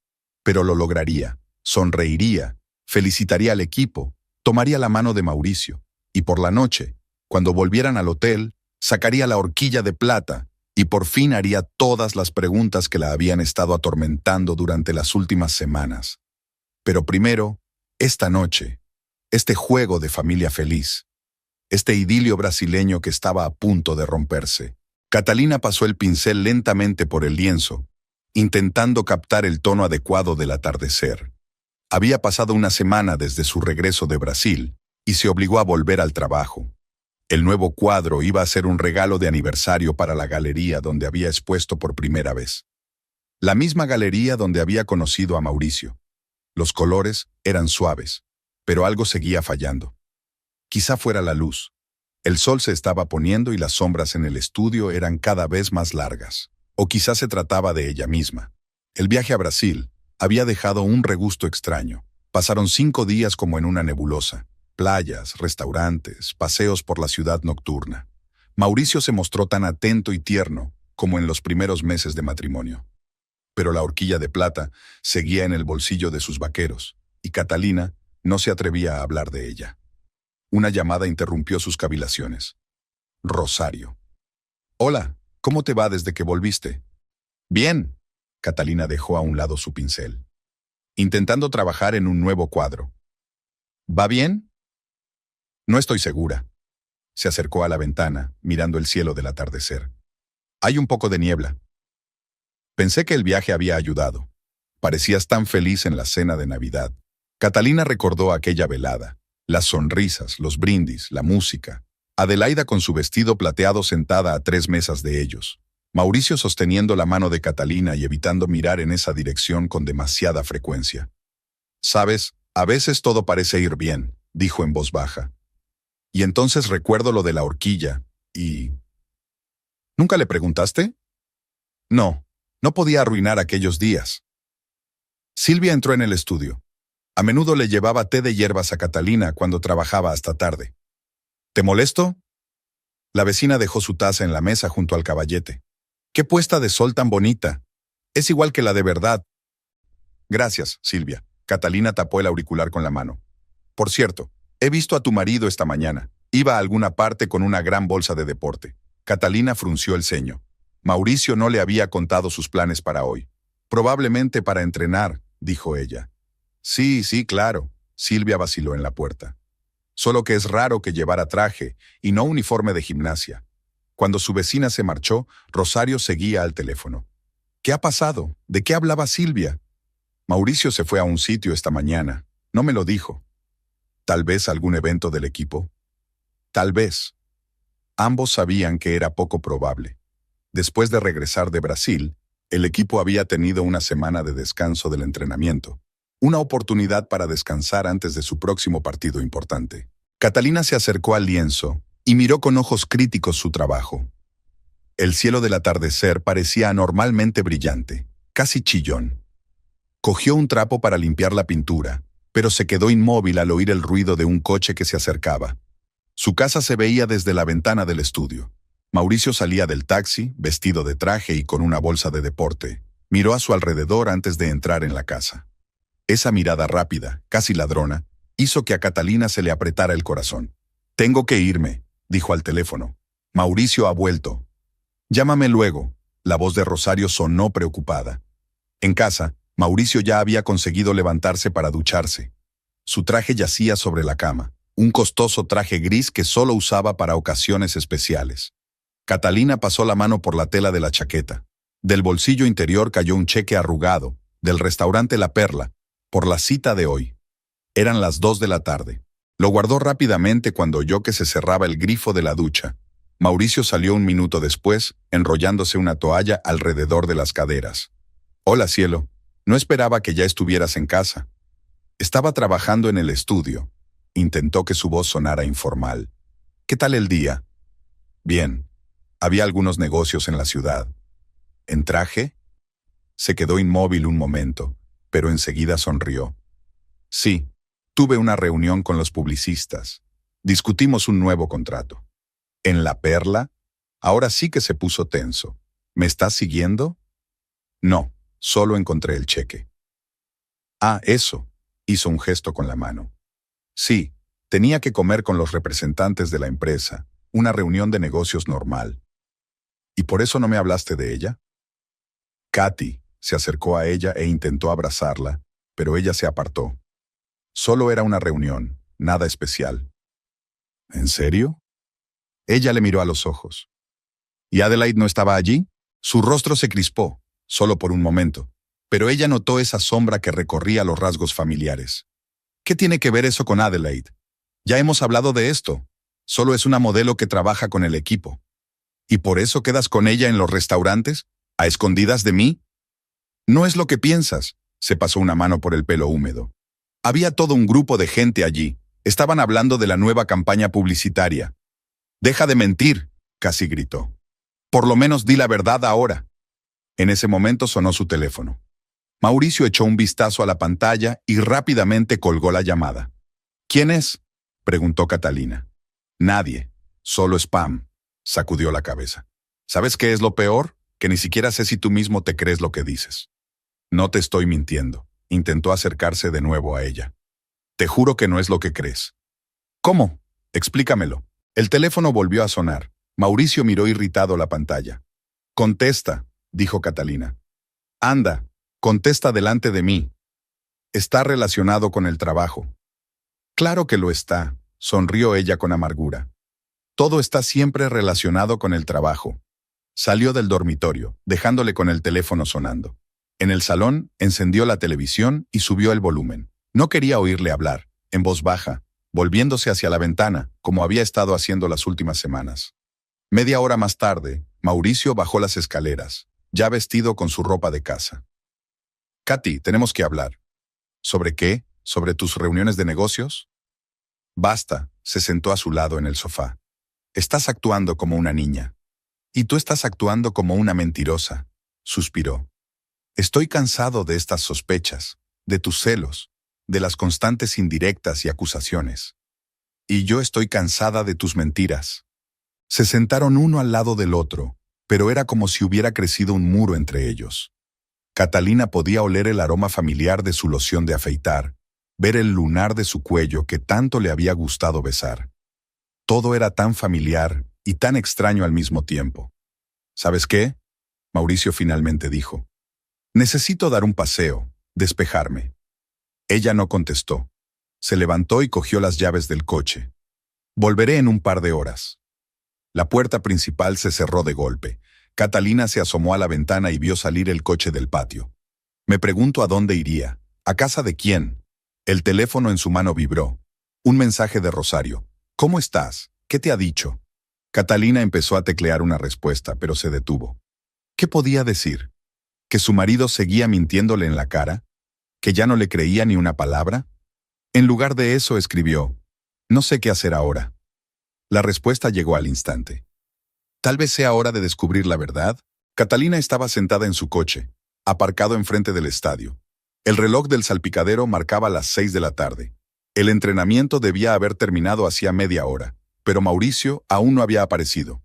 Pero lo lograría. Sonreiría. Felicitaría al equipo. Tomaría la mano de Mauricio. Y por la noche, cuando volvieran al hotel, sacaría la horquilla de plata y por fin haría todas las preguntas que la habían estado atormentando durante las últimas semanas. Pero primero, esta noche, este juego de familia feliz, este idilio brasileño que estaba a punto de romperse. Catalina pasó el pincel lentamente por el lienzo, intentando captar el tono adecuado del atardecer. Había pasado una semana desde su regreso de Brasil y se obligó a volver al trabajo. El nuevo cuadro iba a ser un regalo de aniversario para la galería donde había expuesto por primera vez. La misma galería donde había conocido a Mauricio. Los colores eran suaves, pero algo seguía fallando. Quizá fuera la luz. El sol se estaba poniendo y las sombras en el estudio eran cada vez más largas. O quizá se trataba de ella misma. El viaje a Brasil había dejado un regusto extraño. Pasaron 5 días como en una nebulosa. Playas, restaurantes, paseos por la ciudad nocturna. Mauricio se mostró tan atento y tierno como en los primeros meses de matrimonio. Pero la horquilla de plata seguía en el bolsillo de sus vaqueros, y Catalina no se atrevía a hablar de ella. Una llamada interrumpió sus cavilaciones. Rosario. Hola, ¿cómo te va desde que volviste? Bien. Catalina dejó a un lado su pincel, intentando trabajar en un nuevo cuadro. ¿Va bien? No estoy segura. Se acercó a la ventana, mirando el cielo del atardecer. Hay un poco de niebla. Pensé que el viaje había ayudado. Parecías tan feliz en la cena de Navidad. Catalina recordó aquella velada, las sonrisas, los brindis, la música. Adelaida con su vestido plateado sentada a 3 mesas de ellos. Mauricio sosteniendo la mano de Catalina y evitando mirar en esa dirección con demasiada frecuencia. «Sabes, a veces todo parece ir bien», dijo en voz baja. Y entonces recuerdo lo de la horquilla, y... ¿Nunca le preguntaste? No, no podía arruinar aquellos días. Silvia entró en el estudio. A menudo le llevaba té de hierbas a Catalina cuando trabajaba hasta tarde. ¿Te molesto? La vecina dejó su taza en la mesa junto al caballete. ¡Qué puesta de sol tan bonita! Es igual que la de verdad. Gracias, Silvia. Catalina tapó el auricular con la mano. Por cierto, he visto a tu marido esta mañana. Iba a alguna parte con una gran bolsa de deporte. Catalina frunció el ceño. Mauricio no le había contado sus planes para hoy. Probablemente para entrenar, dijo ella. Sí, claro. Silvia vaciló en la puerta. Solo que es raro que llevara traje y no uniforme de gimnasia. Cuando su vecina se marchó, Rosario seguía al teléfono. ¿Qué ha pasado? ¿De qué hablaba Silvia? Mauricio se fue a un sitio esta mañana. No me lo dijo. ¿Tal vez algún evento del equipo? Tal vez. Ambos sabían que era poco probable. Después de regresar de Brasil, el equipo había tenido una semana de descanso del entrenamiento. Una oportunidad para descansar antes de su próximo partido importante. Catalina se acercó al lienzo y miró con ojos críticos su trabajo. El cielo del atardecer parecía anormalmente brillante, casi chillón. Cogió un trapo para limpiar la pintura, pero se quedó inmóvil al oír el ruido de un coche que se acercaba. Su casa se veía desde la ventana del estudio. Mauricio salía del taxi, vestido de traje y con una bolsa de deporte. Miró a su alrededor antes de entrar en la casa. Esa mirada rápida, casi ladrona, hizo que a Catalina se le apretara el corazón. «Tengo que irme», dijo al teléfono. «Mauricio ha vuelto». «Llámame luego». La voz de Rosario sonó preocupada. En casa, Mauricio ya había conseguido levantarse para ducharse. Su traje yacía sobre la cama, un costoso traje gris que solo usaba para ocasiones especiales. Catalina pasó la mano por la tela de la chaqueta. Del bolsillo interior cayó un cheque arrugado, del restaurante La Perla, por la cita de hoy. Eran las 2 de la tarde. Lo guardó rápidamente cuando oyó que se cerraba el grifo de la ducha. Mauricio salió un minuto después, enrollándose una toalla alrededor de las caderas. «Hola, cielo. No esperaba que ya estuvieras en casa». Estaba trabajando en el estudio. Intentó que su voz sonara informal. «¿Qué tal el día?» «Bien. Había algunos negocios en la ciudad». «¿En traje?» Se quedó inmóvil un momento, pero enseguida sonrió. «Sí, tuve una reunión con los publicistas. Discutimos un nuevo contrato». «¿En La Perla?» Ahora sí que se puso tenso. «¿Me estás siguiendo?» «No, solo encontré el cheque». «Ah, eso», hizo un gesto con la mano. «Sí, tenía que comer con los representantes de la empresa, una reunión de negocios normal». «¿Y por eso no me hablaste de ella?» Katy se acercó a ella e intentó abrazarla, pero ella se apartó. Solo era una reunión, nada especial. ¿En serio? Ella le miró a los ojos. ¿Y Adelaide no estaba allí? Su rostro se crispó, solo por un momento, pero ella notó esa sombra que recorría los rasgos familiares. ¿Qué tiene que ver eso con Adelaide? Ya hemos hablado de esto. Solo es una modelo que trabaja con el equipo. ¿Y por eso quedas con ella en los restaurantes? ¿A escondidas de mí? No es lo que piensas. Se pasó una mano por el pelo húmedo. Había todo un grupo de gente allí. Estaban hablando de la nueva campaña publicitaria. «Deja de mentir», casi gritó. «Por lo menos di la verdad ahora». En ese momento sonó su teléfono. Mauricio echó un vistazo a la pantalla y rápidamente colgó la llamada. «¿Quién es?», preguntó Catalina. «Nadie. Solo spam», sacudió la cabeza. «¿Sabes qué es lo peor? Que ni siquiera sé si tú mismo te crees lo que dices». «No te estoy mintiendo», intentó acercarse de nuevo a ella. «Te juro que no es lo que crees». «¿Cómo? Explícamelo». El teléfono volvió a sonar. Mauricio miró irritado la pantalla. «Contesta», dijo Catalina. «Anda, contesta delante de mí». «Está relacionado con el trabajo». «Claro que lo está», sonrió ella con amargura. «Todo está siempre relacionado con el trabajo». Salió del dormitorio, dejándole con el teléfono sonando. En el salón, encendió la televisión y subió el volumen. No quería oírle hablar, en voz baja, volviéndose hacia la ventana, como había estado haciendo las últimas semanas. Media hora más tarde, Mauricio bajó las escaleras, ya vestido con su ropa de casa. «Katy, tenemos que hablar». «¿Sobre qué? ¿Sobre tus reuniones de negocios?» «Basta», se sentó a su lado en el sofá. «Estás actuando como una niña». «Y tú estás actuando como una mentirosa», suspiró. «Estoy cansado de estas sospechas. de tus celos, de las constantes indirectas y acusaciones. Y yo estoy cansada de tus mentiras. Se sentaron uno al lado del otro, pero era como si hubiera crecido un muro entre ellos. Catalina podía oler el aroma familiar de su loción de afeitar, ver el lunar de su cuello que tanto le había gustado besar. Todo era tan familiar y tan extraño al mismo tiempo. ¿Sabes qué? Mauricio finalmente dijo. Necesito dar un paseo, despejarme. Ella no contestó. Se levantó y cogió las llaves del coche. Volveré en un par de horas. La puerta principal se cerró de golpe. Catalina se asomó a la ventana y vio salir el coche del patio. Me pregunto a dónde iría. ¿A casa de quién? El teléfono en su mano vibró. Un mensaje de Rosario. ¿Cómo estás? ¿Qué te ha dicho? Catalina empezó a teclear una respuesta, pero se detuvo. ¿Qué podía decir? ¿Que su marido seguía mintiéndole en la cara? ¿Que ya no le creía ni una palabra? En lugar de eso escribió, no sé qué hacer ahora. La respuesta llegó al instante. Tal vez sea hora de descubrir la verdad. Catalina estaba sentada en su coche, aparcado enfrente del estadio. El reloj del salpicadero marcaba las 6 de la tarde. El entrenamiento debía haber terminado hacía media hora, pero Mauricio aún no había aparecido.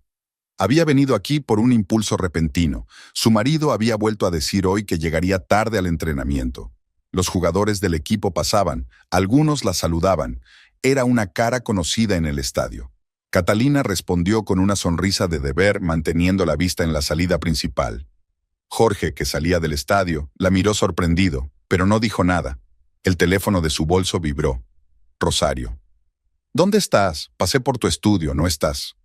Había venido aquí por un impulso repentino. Su marido había vuelto a decir hoy que llegaría tarde al entrenamiento. Los jugadores del equipo pasaban, algunos la saludaban. Era una cara conocida en el estadio. Catalina respondió con una sonrisa de deber, manteniendo la vista en la salida principal. Jorge, que salía del estadio, la miró sorprendido, pero no dijo nada. El teléfono de su bolso vibró. Rosario. ¿Dónde estás? Pasé por tu estudio, ¿no estás?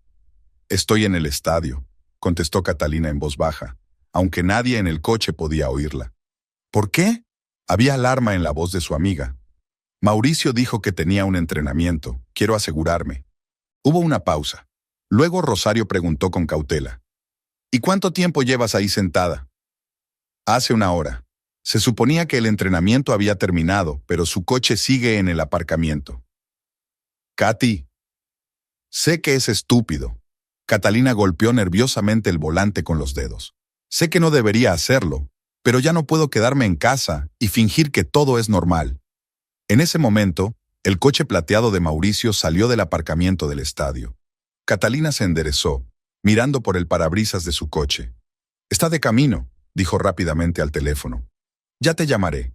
Estoy en el estadio, contestó Catalina en voz baja, aunque nadie en el coche podía oírla. ¿Por qué? Había alarma en la voz de su amiga. Mauricio dijo que tenía un entrenamiento, quiero asegurarme. Hubo una pausa. Luego Rosario preguntó con cautela. ¿Y cuánto tiempo llevas ahí sentada? Hace una hora. Se suponía que el entrenamiento había terminado, pero su coche sigue en el aparcamiento. Katy. Sé que es estúpido. Catalina golpeó nerviosamente el volante con los dedos. Sé que no debería hacerlo, pero ya no puedo quedarme en casa y fingir que todo es normal. En ese momento, el coche plateado de Mauricio salió del aparcamiento del estadio. Catalina se enderezó, mirando por el parabrisas de su coche. Está de camino, dijo rápidamente al teléfono. Ya te llamaré.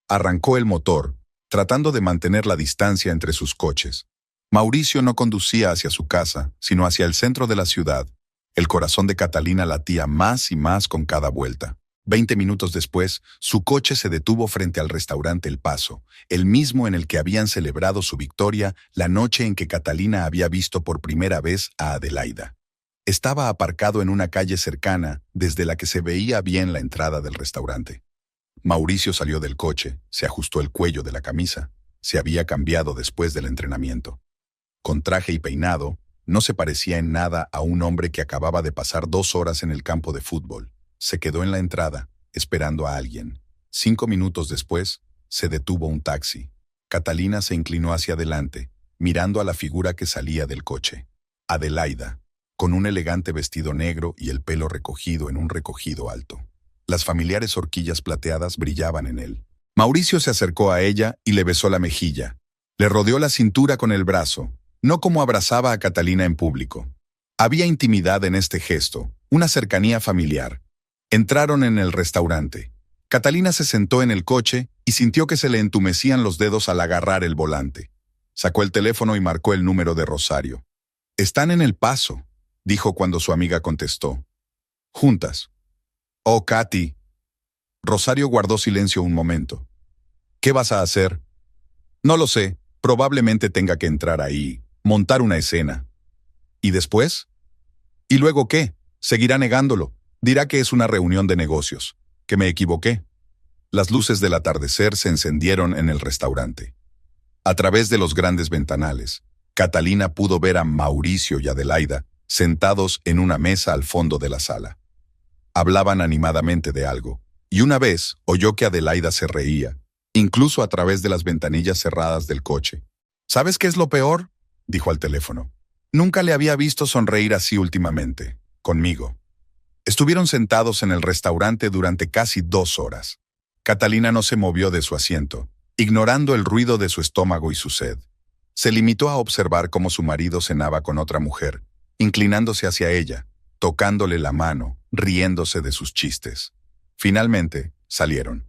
Arrancó el motor, tratando de mantener la distancia entre sus coches. Mauricio no conducía hacia su casa, sino hacia el centro de la ciudad. El corazón de Catalina latía más y más con cada vuelta. 20 minutos después, su coche se detuvo frente al restaurante El Paso, el mismo en el que habían celebrado su victoria la noche en que Catalina había visto por primera vez a Adelaida. Estaba aparcado en una calle cercana, desde la que se veía bien la entrada del restaurante. Mauricio salió del coche, se ajustó el cuello de la camisa. Se había cambiado después del entrenamiento. Con traje y peinado, no se parecía en nada a un hombre que acababa de pasar 2 horas en el campo de fútbol. Se quedó en la entrada, esperando a alguien. 5 minutos después, se detuvo un taxi. Catalina se inclinó hacia adelante, mirando a la figura que salía del coche. Adelaida, con un elegante vestido negro y el pelo recogido en un recogido alto. Las familiares horquillas plateadas brillaban en él. Mauricio se acercó a ella y le besó la mejilla. Le rodeó la cintura con el brazo, no como abrazaba a Catalina en público. Había intimidad en este gesto, una cercanía familiar. Entraron en el restaurante. Catalina se sentó en el coche y sintió que se le entumecían los dedos al agarrar el volante. Sacó el teléfono y marcó el número de Rosario. «Están en El Paso», dijo cuando su amiga contestó. «Juntas». «Oh, Katy». Rosario guardó silencio un momento. «¿Qué vas a hacer?» «No lo sé. Probablemente tenga que entrar ahí, montar una escena». «¿Y después?» «¿Y luego qué? Seguirá negándolo. Dirá que es una reunión de negocios, que me equivoqué». Las luces del atardecer se encendieron en el restaurante. A través de los grandes ventanales, Catalina pudo ver a Mauricio y Adelaida sentados en una mesa al fondo de la sala. Hablaban animadamente de algo, y una vez oyó que Adelaida se reía, incluso a través de las ventanillas cerradas del coche. «¿Sabes qué es lo peor?», dijo al teléfono. «Nunca le había visto sonreír así últimamente, conmigo». Estuvieron sentados en el restaurante durante casi 2 horas. Catalina no se movió de su asiento, ignorando el ruido de su estómago y su sed. Se limitó a observar cómo su marido cenaba con otra mujer, inclinándose hacia ella, tocándole la mano, riéndose de sus chistes. Finalmente, salieron.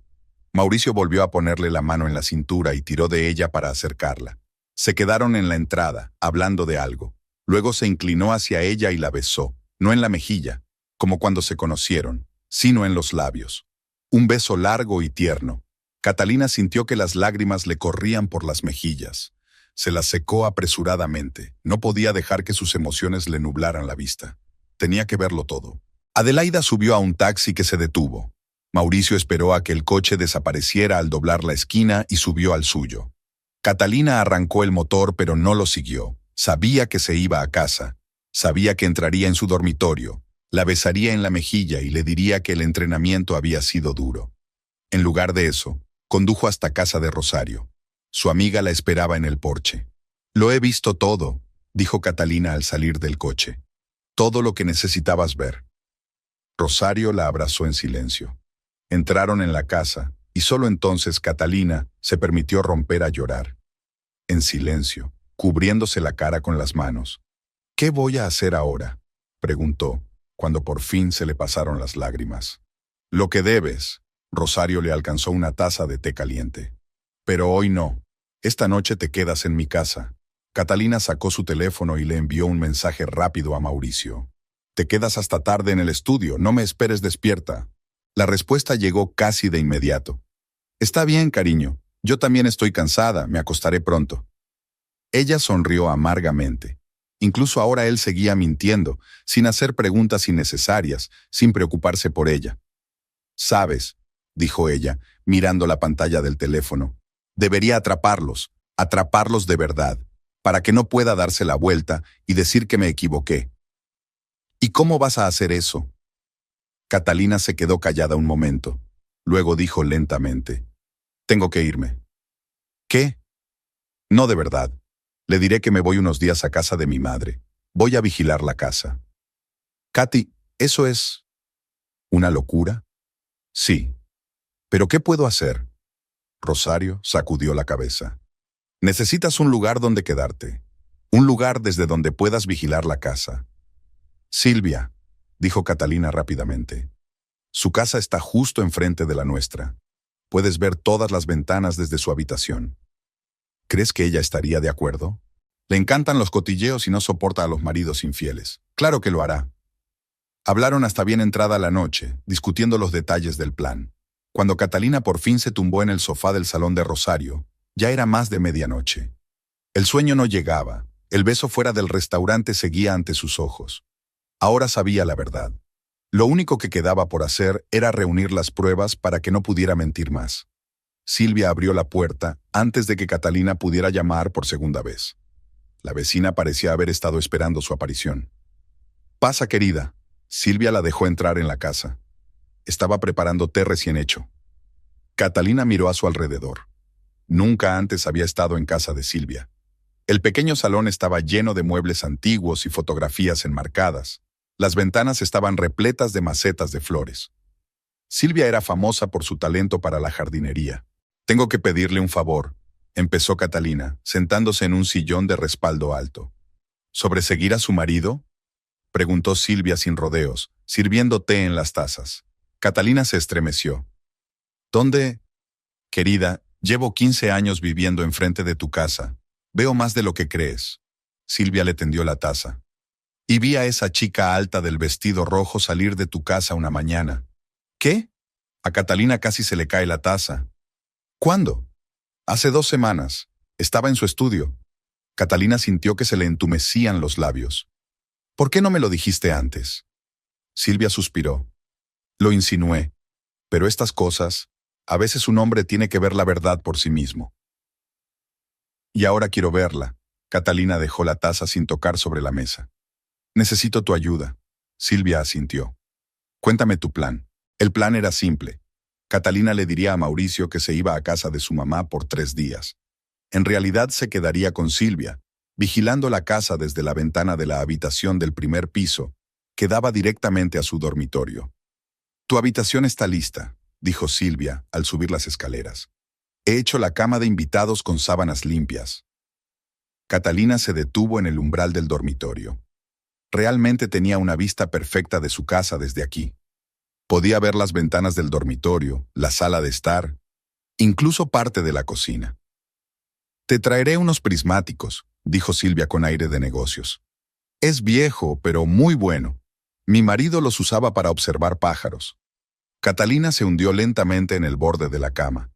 Mauricio volvió a ponerle la mano en la cintura y tiró de ella para acercarla. Se quedaron en la entrada, hablando de algo. Luego se inclinó hacia ella y la besó, no en la mejilla, como cuando se conocieron, sino en los labios. Un beso largo y tierno. Catalina sintió que las lágrimas le corrían por las mejillas. Se las secó apresuradamente. No podía dejar que sus emociones le nublaran la vista. Tenía que verlo todo. Adelaida subió a un taxi que se detuvo. Mauricio esperó a que el coche desapareciera al doblar la esquina y subió al suyo. Catalina arrancó el motor, pero no lo siguió. Sabía que se iba a casa. Sabía que entraría en su dormitorio. La besaría en la mejilla y le diría que el entrenamiento había sido duro. En lugar de eso, condujo hasta casa de Rosario. Su amiga la esperaba en el porche. «Lo he visto todo», dijo Catalina al salir del coche. «Todo lo que necesitabas ver». Rosario la abrazó en silencio. Entraron en la casa, y solo entonces Catalina se permitió romper a llorar. En silencio, cubriéndose la cara con las manos. «¿Qué voy a hacer ahora?», preguntó, cuando por fin se le pasaron las lágrimas. «Lo que debes». Rosario le alcanzó una taza de té caliente. «Pero hoy no. Esta noche te quedas en mi casa». Catalina sacó su teléfono y le envió un mensaje rápido a Mauricio. «Te quedas hasta tarde en el estudio, no me esperes despierta». La respuesta llegó casi de inmediato. «Está bien, cariño. Yo también estoy cansada, me acostaré pronto». Ella sonrió amargamente. Incluso ahora él seguía mintiendo, sin hacer preguntas innecesarias, sin preocuparse por ella. «Sabes», dijo ella, mirando la pantalla del teléfono, «debería atraparlos de verdad, para que no pueda darse la vuelta y decir que me equivoqué». «¿Y cómo vas a hacer eso?». Catalina se quedó callada un momento. Luego dijo lentamente, «Tengo que irme». «¿Qué?». «No, de verdad. Le diré que me voy unos días a casa de mi madre. Voy a vigilar la casa». «Katy, ¿eso es una locura?». «Sí. ¿Pero qué puedo hacer?». Rosario sacudió la cabeza. «Necesitas un lugar donde quedarte. Un lugar desde donde puedas vigilar la casa». «Silvia», dijo Catalina rápidamente. «Su casa está justo enfrente de la nuestra. Puedes ver todas las ventanas desde su habitación». «¿Crees que ella estaría de acuerdo?». «Le encantan los cotilleos y no soporta a los maridos infieles. Claro que lo hará». Hablaron hasta bien entrada la noche, discutiendo los detalles del plan. Cuando Catalina por fin se tumbó en el sofá del salón de Rosario, ya era más de medianoche. El sueño no llegaba. El beso fuera del restaurante seguía ante sus ojos. Ahora sabía la verdad. Lo único que quedaba por hacer era reunir las pruebas para que no pudiera mentir más. Silvia abrió la puerta antes de que Catalina pudiera llamar por segunda vez. La vecina parecía haber estado esperando su aparición. «Pasa, querida». Silvia la dejó entrar en la casa. Estaba preparando té recién hecho. Catalina miró a su alrededor. Nunca antes había estado en casa de Silvia. El pequeño salón estaba lleno de muebles antiguos y fotografías enmarcadas. Las ventanas estaban repletas de macetas de flores. Silvia era famosa por su talento para la jardinería. «Tengo que pedirle un favor», empezó Catalina, sentándose en un sillón de respaldo alto. «¿Sobreseguir a su marido?», preguntó Silvia sin rodeos, sirviendo té en las tazas. Catalina se estremeció. «¿Dónde?» «Querida, llevo 15 años viviendo enfrente de tu casa. Veo más de lo que crees». Silvia le tendió la taza. «Y vi a esa chica alta del vestido rojo salir de tu casa una mañana». «¿Qué?». A Catalina casi se le cae la taza. «¿Cuándo?». «Hace 2 semanas. Estaba en su estudio». Catalina sintió que se le entumecían los labios. «¿Por qué no me lo dijiste antes?». Silvia suspiró. «Lo insinué. Pero estas cosas, a veces un hombre tiene que ver la verdad por sí mismo». «Y ahora quiero verla». Catalina dejó la taza sin tocar sobre la mesa. «Necesito tu ayuda». Silvia asintió. «Cuéntame tu plan». El plan era simple. Catalina le diría a Mauricio que se iba a casa de su mamá por 3 días. En realidad se quedaría con Silvia, vigilando la casa desde la ventana de la habitación del primer piso, que daba directamente a su dormitorio. «Tu habitación está lista». dijo Silvia al subir las escaleras. He hecho la cama de invitados con sábanas limpias. Catalina se detuvo en el umbral del dormitorio. Realmente tenía una vista perfecta de su casa desde aquí. Podía ver las ventanas del dormitorio, la sala de estar, incluso parte de la cocina. Te traeré unos prismáticos, dijo Silvia con aire de negocios. Es viejo, pero muy bueno. Mi marido los usaba para observar pájaros. Catalina se hundió lentamente en el borde de la cama.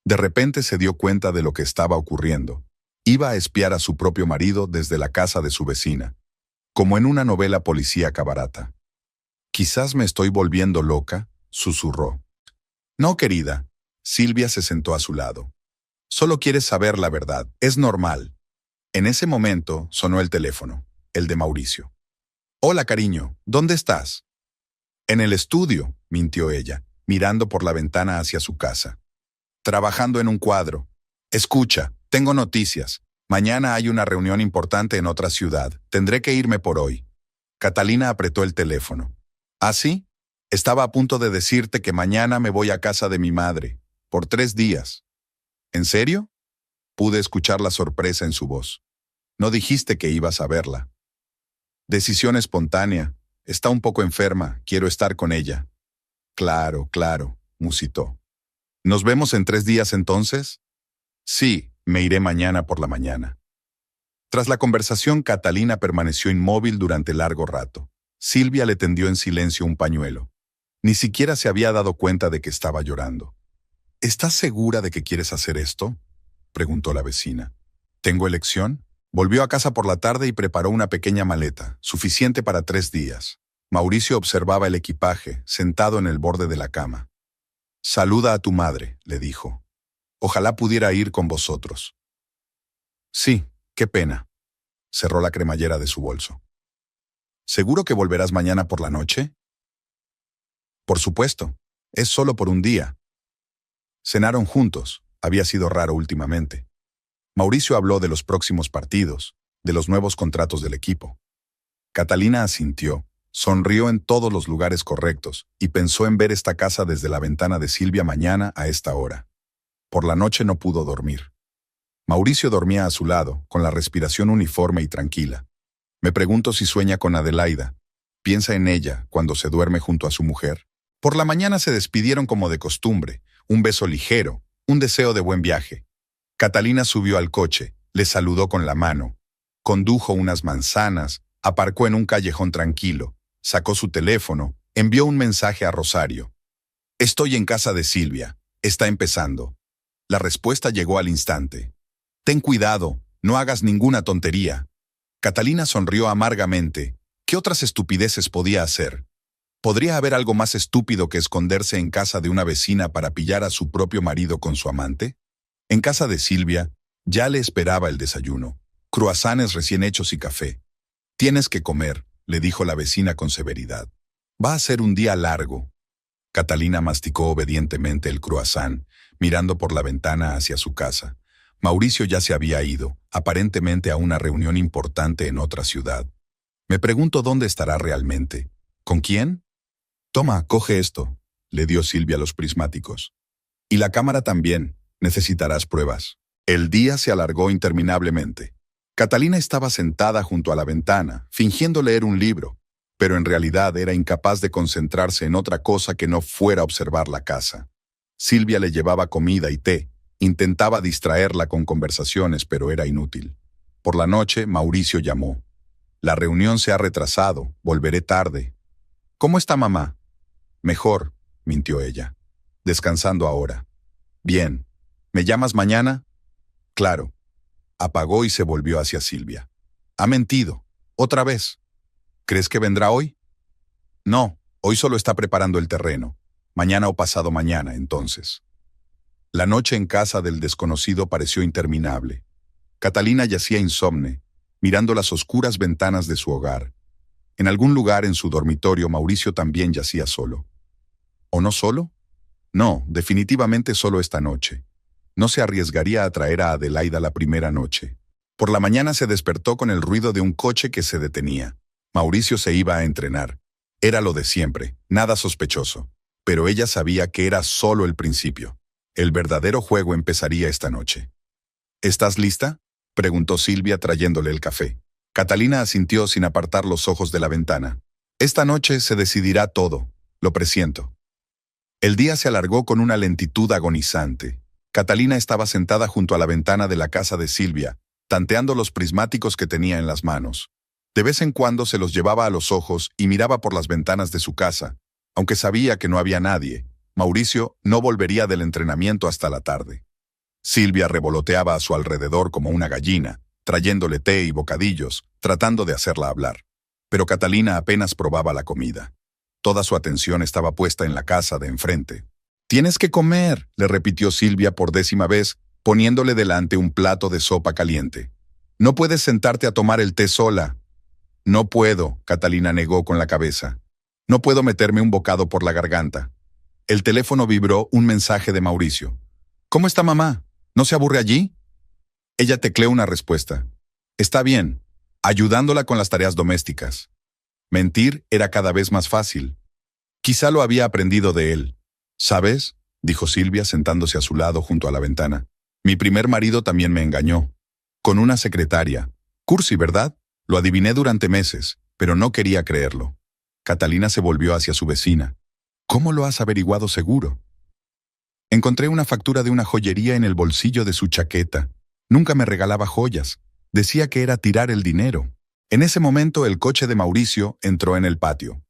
De repente se dio cuenta de lo que estaba ocurriendo. Iba a espiar a su propio marido desde la casa de su vecina, como en una novela policíaca barata. Quizás me estoy volviendo loca, susurró. No, querida. Silvia se sentó a su lado. Solo quieres saber la verdad, es normal. En ese momento sonó el teléfono, el de Mauricio. Hola, cariño, ¿dónde estás? En el estudio, mintió ella, mirando por la ventana hacia su casa. Trabajando en un cuadro. Escucha, tengo noticias. Mañana hay una reunión importante en otra ciudad. Tendré que irme por hoy. Catalina apretó el teléfono. ¿Ah, sí? Estaba a punto de decirte que mañana me voy a casa de mi madre, por 3 días. ¿En serio? Pude escuchar la sorpresa en su voz. No dijiste que ibas a verla. Decisión espontánea. Está un poco enferma, quiero estar con ella. Claro, claro, musitó. ¿Nos vemos en 3 días entonces? Sí, me iré mañana por la mañana. Tras la conversación, Catalina permaneció inmóvil durante largo rato. Silvia le tendió en silencio un pañuelo. Ni siquiera se había dado cuenta de que estaba llorando. ¿Estás segura de que quieres hacer esto?, preguntó la vecina. ¿Tengo elección? Volvió a casa por la tarde y preparó una pequeña maleta, suficiente para 3 días. Mauricio observaba el equipaje, sentado en el borde de la cama. Saluda a tu madre, le dijo. Ojalá pudiera ir con vosotros. Sí, qué pena. Cerró la cremallera de su bolso. ¿Seguro que volverás mañana por la noche? Por supuesto. Es solo por un día. Cenaron juntos. Había sido raro últimamente. Mauricio habló de los próximos partidos, de los nuevos contratos del equipo. Catalina asintió, sonrió en todos los lugares correctos y pensó en ver esta casa desde la ventana de Silvia mañana a esta hora. Por la noche no pudo dormir. Mauricio dormía a su lado, con la respiración uniforme y tranquila. Me pregunto si sueña con Adelaida. Piensa en ella cuando se duerme junto a su mujer. Por la mañana se despidieron como de costumbre, un beso ligero, un deseo de buen viaje. Catalina subió al coche, le saludó con la mano, condujo unas manzanas, aparcó en un callejón tranquilo, sacó su teléfono, envió un mensaje a Rosario. Estoy en casa de Silvia, está empezando. La respuesta llegó al instante. Ten cuidado, no hagas ninguna tontería. Catalina sonrió amargamente. ¿Qué otras estupideces podía hacer? ¿Podría haber algo más estúpido que esconderse en casa de una vecina para pillar a su propio marido con su amante? En casa de Silvia ya le esperaba el desayuno, croissants recién hechos y café. Tienes que comer, le dijo la vecina con severidad. Va a ser un día largo. Catalina masticó obedientemente el croissant, mirando por la ventana hacia su casa. Mauricio ya se había ido, aparentemente a una reunión importante en otra ciudad. Me pregunto dónde estará realmente. ¿Con quién? Toma, coge esto, le dio Silvia los prismáticos. Y la cámara también, necesitarás pruebas. El día se alargó interminablemente. Catalina estaba sentada junto a la ventana, fingiendo leer un libro, pero en realidad era incapaz de concentrarse en otra cosa que no fuera observar la casa. Silvia le llevaba comida y té, intentaba distraerla con conversaciones, pero era inútil. Por la noche, Mauricio llamó. La reunión se ha retrasado, volveré tarde. ¿Cómo está mamá? Mejor, mintió ella. Descansando ahora. Bien. ¿Me llamas mañana? Claro. Apagó y se volvió hacia Silvia. Ha mentido. Otra vez. ¿Crees que vendrá hoy? No, hoy solo está preparando el terreno. Mañana o pasado mañana, entonces. La noche en casa del desconocido pareció interminable. Catalina yacía insomne, mirando las oscuras ventanas de su hogar. En algún lugar en su dormitorio Mauricio también yacía solo. ¿O no solo? No, definitivamente solo esta noche. No se arriesgaría a traer a Adelaida la primera noche. Por la mañana se despertó con el ruido de un coche que se detenía. Mauricio se iba a entrenar. Era lo de siempre, nada sospechoso. pero ella sabía que era solo el principio. El verdadero juego empezaría esta noche. ¿Estás lista?, preguntó Silvia trayéndole el café. Catalina asintió sin apartar los ojos de la ventana. Esta noche se decidirá todo, lo presiento. El día se alargó con una lentitud agonizante. Catalina estaba sentada junto a la ventana de la casa de Silvia, tanteando los prismáticos que tenía en las manos. De vez en cuando se los llevaba a los ojos y miraba por las ventanas de su casa. Aunque sabía que no había nadie, Mauricio no volvería del entrenamiento hasta la tarde. Silvia revoloteaba a su alrededor como una gallina, trayéndole té y bocadillos, tratando de hacerla hablar. Pero Catalina apenas probaba la comida. Toda su atención estaba puesta en la casa de enfrente. «Tienes que comer», le repitió Silvia por 10ª vez, poniéndole delante un plato de sopa caliente. «No puedes sentarte a tomar el té sola». «No puedo», Catalina negó con la cabeza. «No puedo meterme un bocado por la garganta». El teléfono vibró un mensaje de Mauricio. «¿Cómo está mamá? ¿No se aburre allí?». Ella tecleó una respuesta. «Está bien», ayudándola con las tareas domésticas. Mentir era cada vez más fácil. Quizá lo había aprendido de él. «¿Sabes?», dijo Silvia sentándose a su lado junto a la ventana. «Mi primer marido también me engañó. Con una secretaria. Cursi, ¿verdad? Lo adiviné durante meses, pero no quería creerlo». Catalina se volvió hacia su vecina. «¿Cómo lo has averiguado seguro?». «Encontré una factura de una joyería en el bolsillo de su chaqueta. Nunca me regalaba joyas. Decía que era tirar el dinero». En ese momento el coche de Mauricio entró en el patio.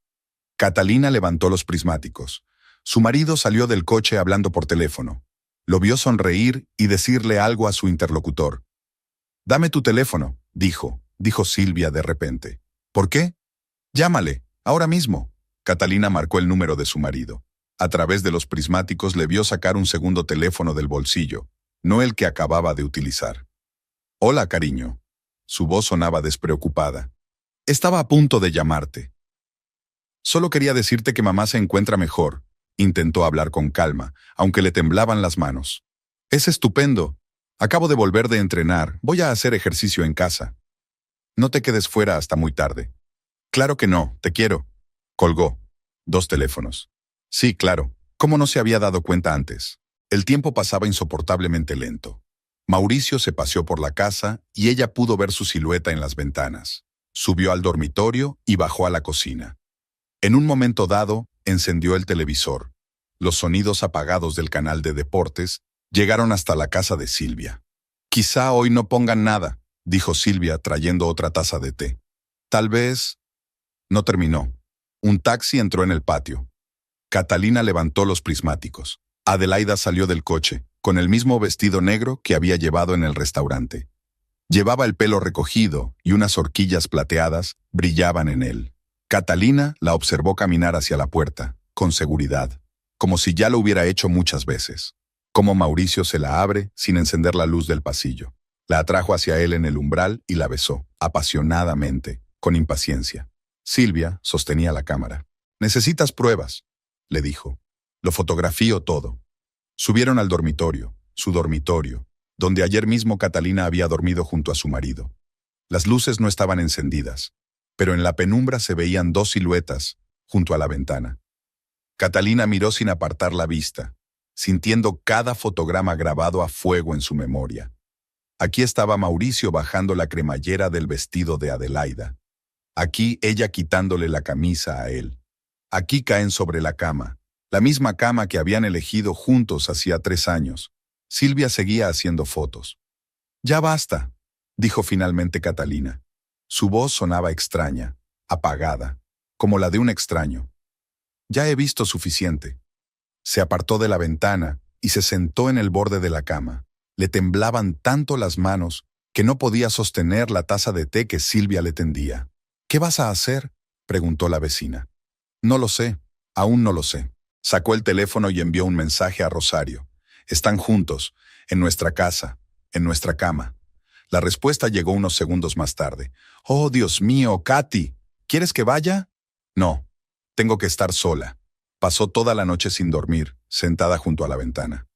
Catalina levantó los prismáticos. Su marido salió del coche hablando por teléfono. Lo vio sonreír y decirle algo a su interlocutor. «Dame tu teléfono», dijo Silvia de repente. «¿Por qué?». «Llámale, ahora mismo». Catalina marcó el número de su marido. A través de los prismáticos le vio sacar un segundo teléfono del bolsillo, no el que acababa de utilizar. «Hola, cariño». Su voz sonaba despreocupada. «Estaba a punto de llamarte. Solo quería decirte que mamá se encuentra mejor». Intentó hablar con calma, aunque le temblaban las manos. «Es estupendo. Acabo de volver de entrenar. Voy a hacer ejercicio en casa. No te quedes fuera hasta muy tarde». «Claro que no, te quiero». Colgó. 2 teléfonos. Sí, claro. ¿Cómo no se había dado cuenta antes? El tiempo pasaba insoportablemente lento. Mauricio se paseó por la casa y ella pudo ver su silueta en las ventanas. Subió al dormitorio y bajó a la cocina. En un momento dado, encendió el televisor. Los sonidos apagados del canal de deportes llegaron hasta la casa de Silvia. «Quizá hoy no pongan nada», dijo Silvia trayendo otra taza de té. «Tal vez...». No terminó. Un taxi entró en el patio. Catalina levantó los prismáticos. Adelaida salió del coche, con el mismo vestido negro que había llevado en el restaurante. Llevaba el pelo recogido y unas horquillas plateadas brillaban en él. Catalina la observó caminar hacia la puerta, con seguridad, como si ya lo hubiera hecho muchas veces. Como Mauricio se la abre sin encender la luz del pasillo. La atrajo hacia él en el umbral y la besó, apasionadamente, con impaciencia. Silvia sostenía la cámara. «Necesitas pruebas», le dijo. «Lo fotografío todo». Subieron al dormitorio, su dormitorio, donde ayer mismo Catalina había dormido junto a su marido. Las luces no estaban encendidas, pero en la penumbra se veían 2 siluetas junto a la ventana. Catalina miró sin apartar la vista, sintiendo cada fotograma grabado a fuego en su memoria. Aquí estaba Mauricio bajando la cremallera del vestido de Adelaida. Aquí ella quitándole la camisa a él. Aquí caen sobre la cama, la misma cama que habían elegido juntos hacía 3 años. Silvia seguía haciendo fotos. «Ya basta», dijo finalmente Catalina. Su voz sonaba extraña, apagada, como la de un extraño. «Ya he visto suficiente». Se apartó de la ventana y se sentó en el borde de la cama. Le temblaban tanto las manos que no podía sostener la taza de té que Silvia le tendía. «¿Qué vas a hacer?», preguntó la vecina. «No lo sé, aún no lo sé». Sacó el teléfono y envió un mensaje a Rosario. «Están juntos, en nuestra casa, en nuestra cama». La respuesta llegó unos segundos más tarde. «Oh, Dios mío, Katy, ¿quieres que vaya?». «No, tengo que estar sola». Pasó toda la noche sin dormir, sentada junto a la ventana.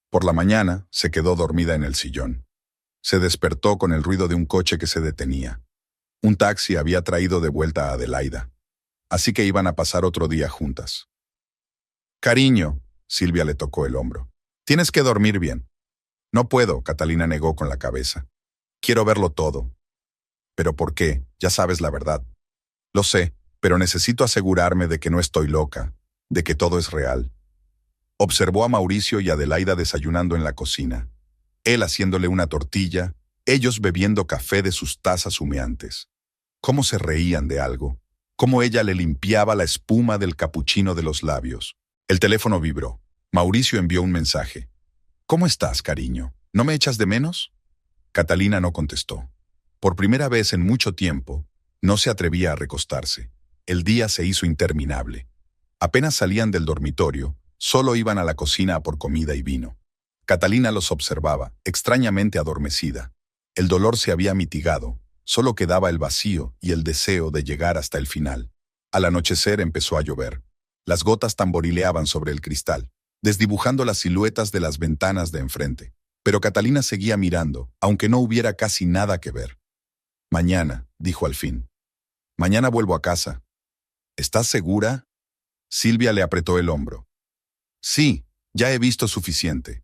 Por la mañana se quedó dormida en el sillón. Se despertó con el ruido de un coche que se detenía. Un taxi había traído de vuelta a Adelaida. Así que iban a pasar otro día juntas. Cariño, Silvia le tocó el hombro. Tienes que dormir bien. No puedo, Catalina negó con la cabeza. Quiero verlo todo. ¿Pero por qué? Ya sabes la verdad. Lo sé, pero necesito asegurarme de que no estoy loca, de que todo es real. Observó a Mauricio y Adelaida desayunando en la cocina. Él haciéndole una tortilla, ellos bebiendo café de sus tazas humeantes. Cómo se reían de algo, cómo ella le limpiaba la espuma del capuchino de los labios. El teléfono vibró. Mauricio envió un mensaje. ¿Cómo estás, cariño? ¿No me echas de menos? Catalina no contestó. Por primera vez en mucho tiempo, no se atrevía a recostarse. El día se hizo interminable. Apenas salían del dormitorio, solo iban a la cocina a por comida y vino. Catalina los observaba, extrañamente adormecida. El dolor se había mitigado, solo quedaba el vacío y el deseo de llegar hasta el final. Al anochecer empezó a llover. Las gotas tamborileaban sobre el cristal, desdibujando las siluetas de las ventanas de enfrente. Pero Catalina seguía mirando, aunque no hubiera casi nada que ver. Mañana, dijo al fin. Mañana vuelvo a casa. ¿Estás segura? Silvia le apretó el hombro. Sí, ya he visto suficiente.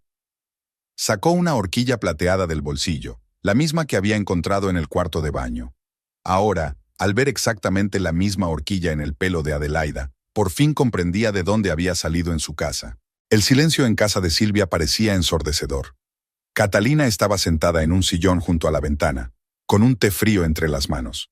Sacó una horquilla plateada del bolsillo, la misma que había encontrado en el cuarto de baño. Ahora, al ver exactamente la misma horquilla en el pelo de Adelaida, por fin comprendía de dónde había salido en su casa. El silencio en casa de Silvia parecía ensordecedor. Catalina estaba sentada en un sillón junto a la ventana, con un té frío entre las manos.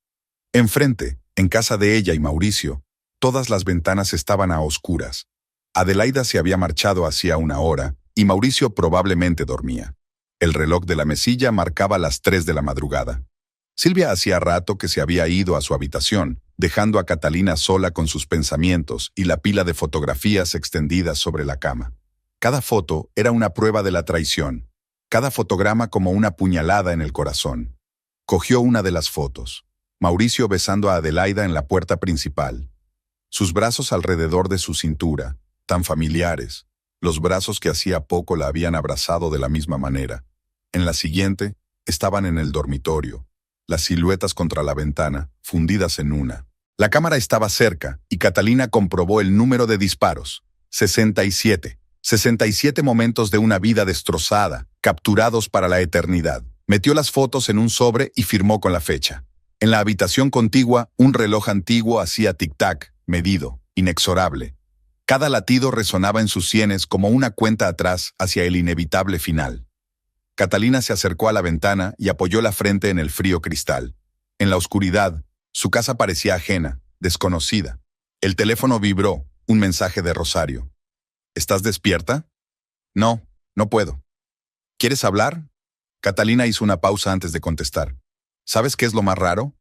Enfrente, en casa de ella y Mauricio, todas las ventanas estaban a oscuras. Adelaida se había marchado hacía una hora y Mauricio probablemente dormía. El reloj de la mesilla marcaba las 3 de la madrugada. Silvia hacía rato que se había ido a su habitación, dejando a Catalina sola con sus pensamientos y la pila de fotografías extendidas sobre la cama. Cada foto era una prueba de la traición, cada fotograma como una puñalada en el corazón. Cogió una de las fotos. Mauricio besando a Adelaida en la puerta principal. Sus brazos alrededor de su cintura, tan familiares, los brazos que hacía poco la habían abrazado de la misma manera. En la siguiente, estaban en el dormitorio, las siluetas contra la ventana, fundidas en una. La cámara estaba cerca y Catalina comprobó el número de disparos. 67. 67 momentos de una vida destrozada, capturados para la eternidad. Metió las fotos en un sobre y firmó con la fecha. En la habitación contigua, un reloj antiguo hacía tic-tac, medido, inexorable. Cada latido resonaba en sus sienes como una cuenta atrás hacia el inevitable final. Catalina se acercó a la ventana y apoyó la frente en el frío cristal. En la oscuridad, su casa parecía ajena, desconocida. El teléfono vibró, un mensaje de Rosario. ¿Estás despierta? No, no puedo. ¿Quieres hablar? Catalina hizo una pausa antes de contestar. ¿Sabes qué es lo más raro?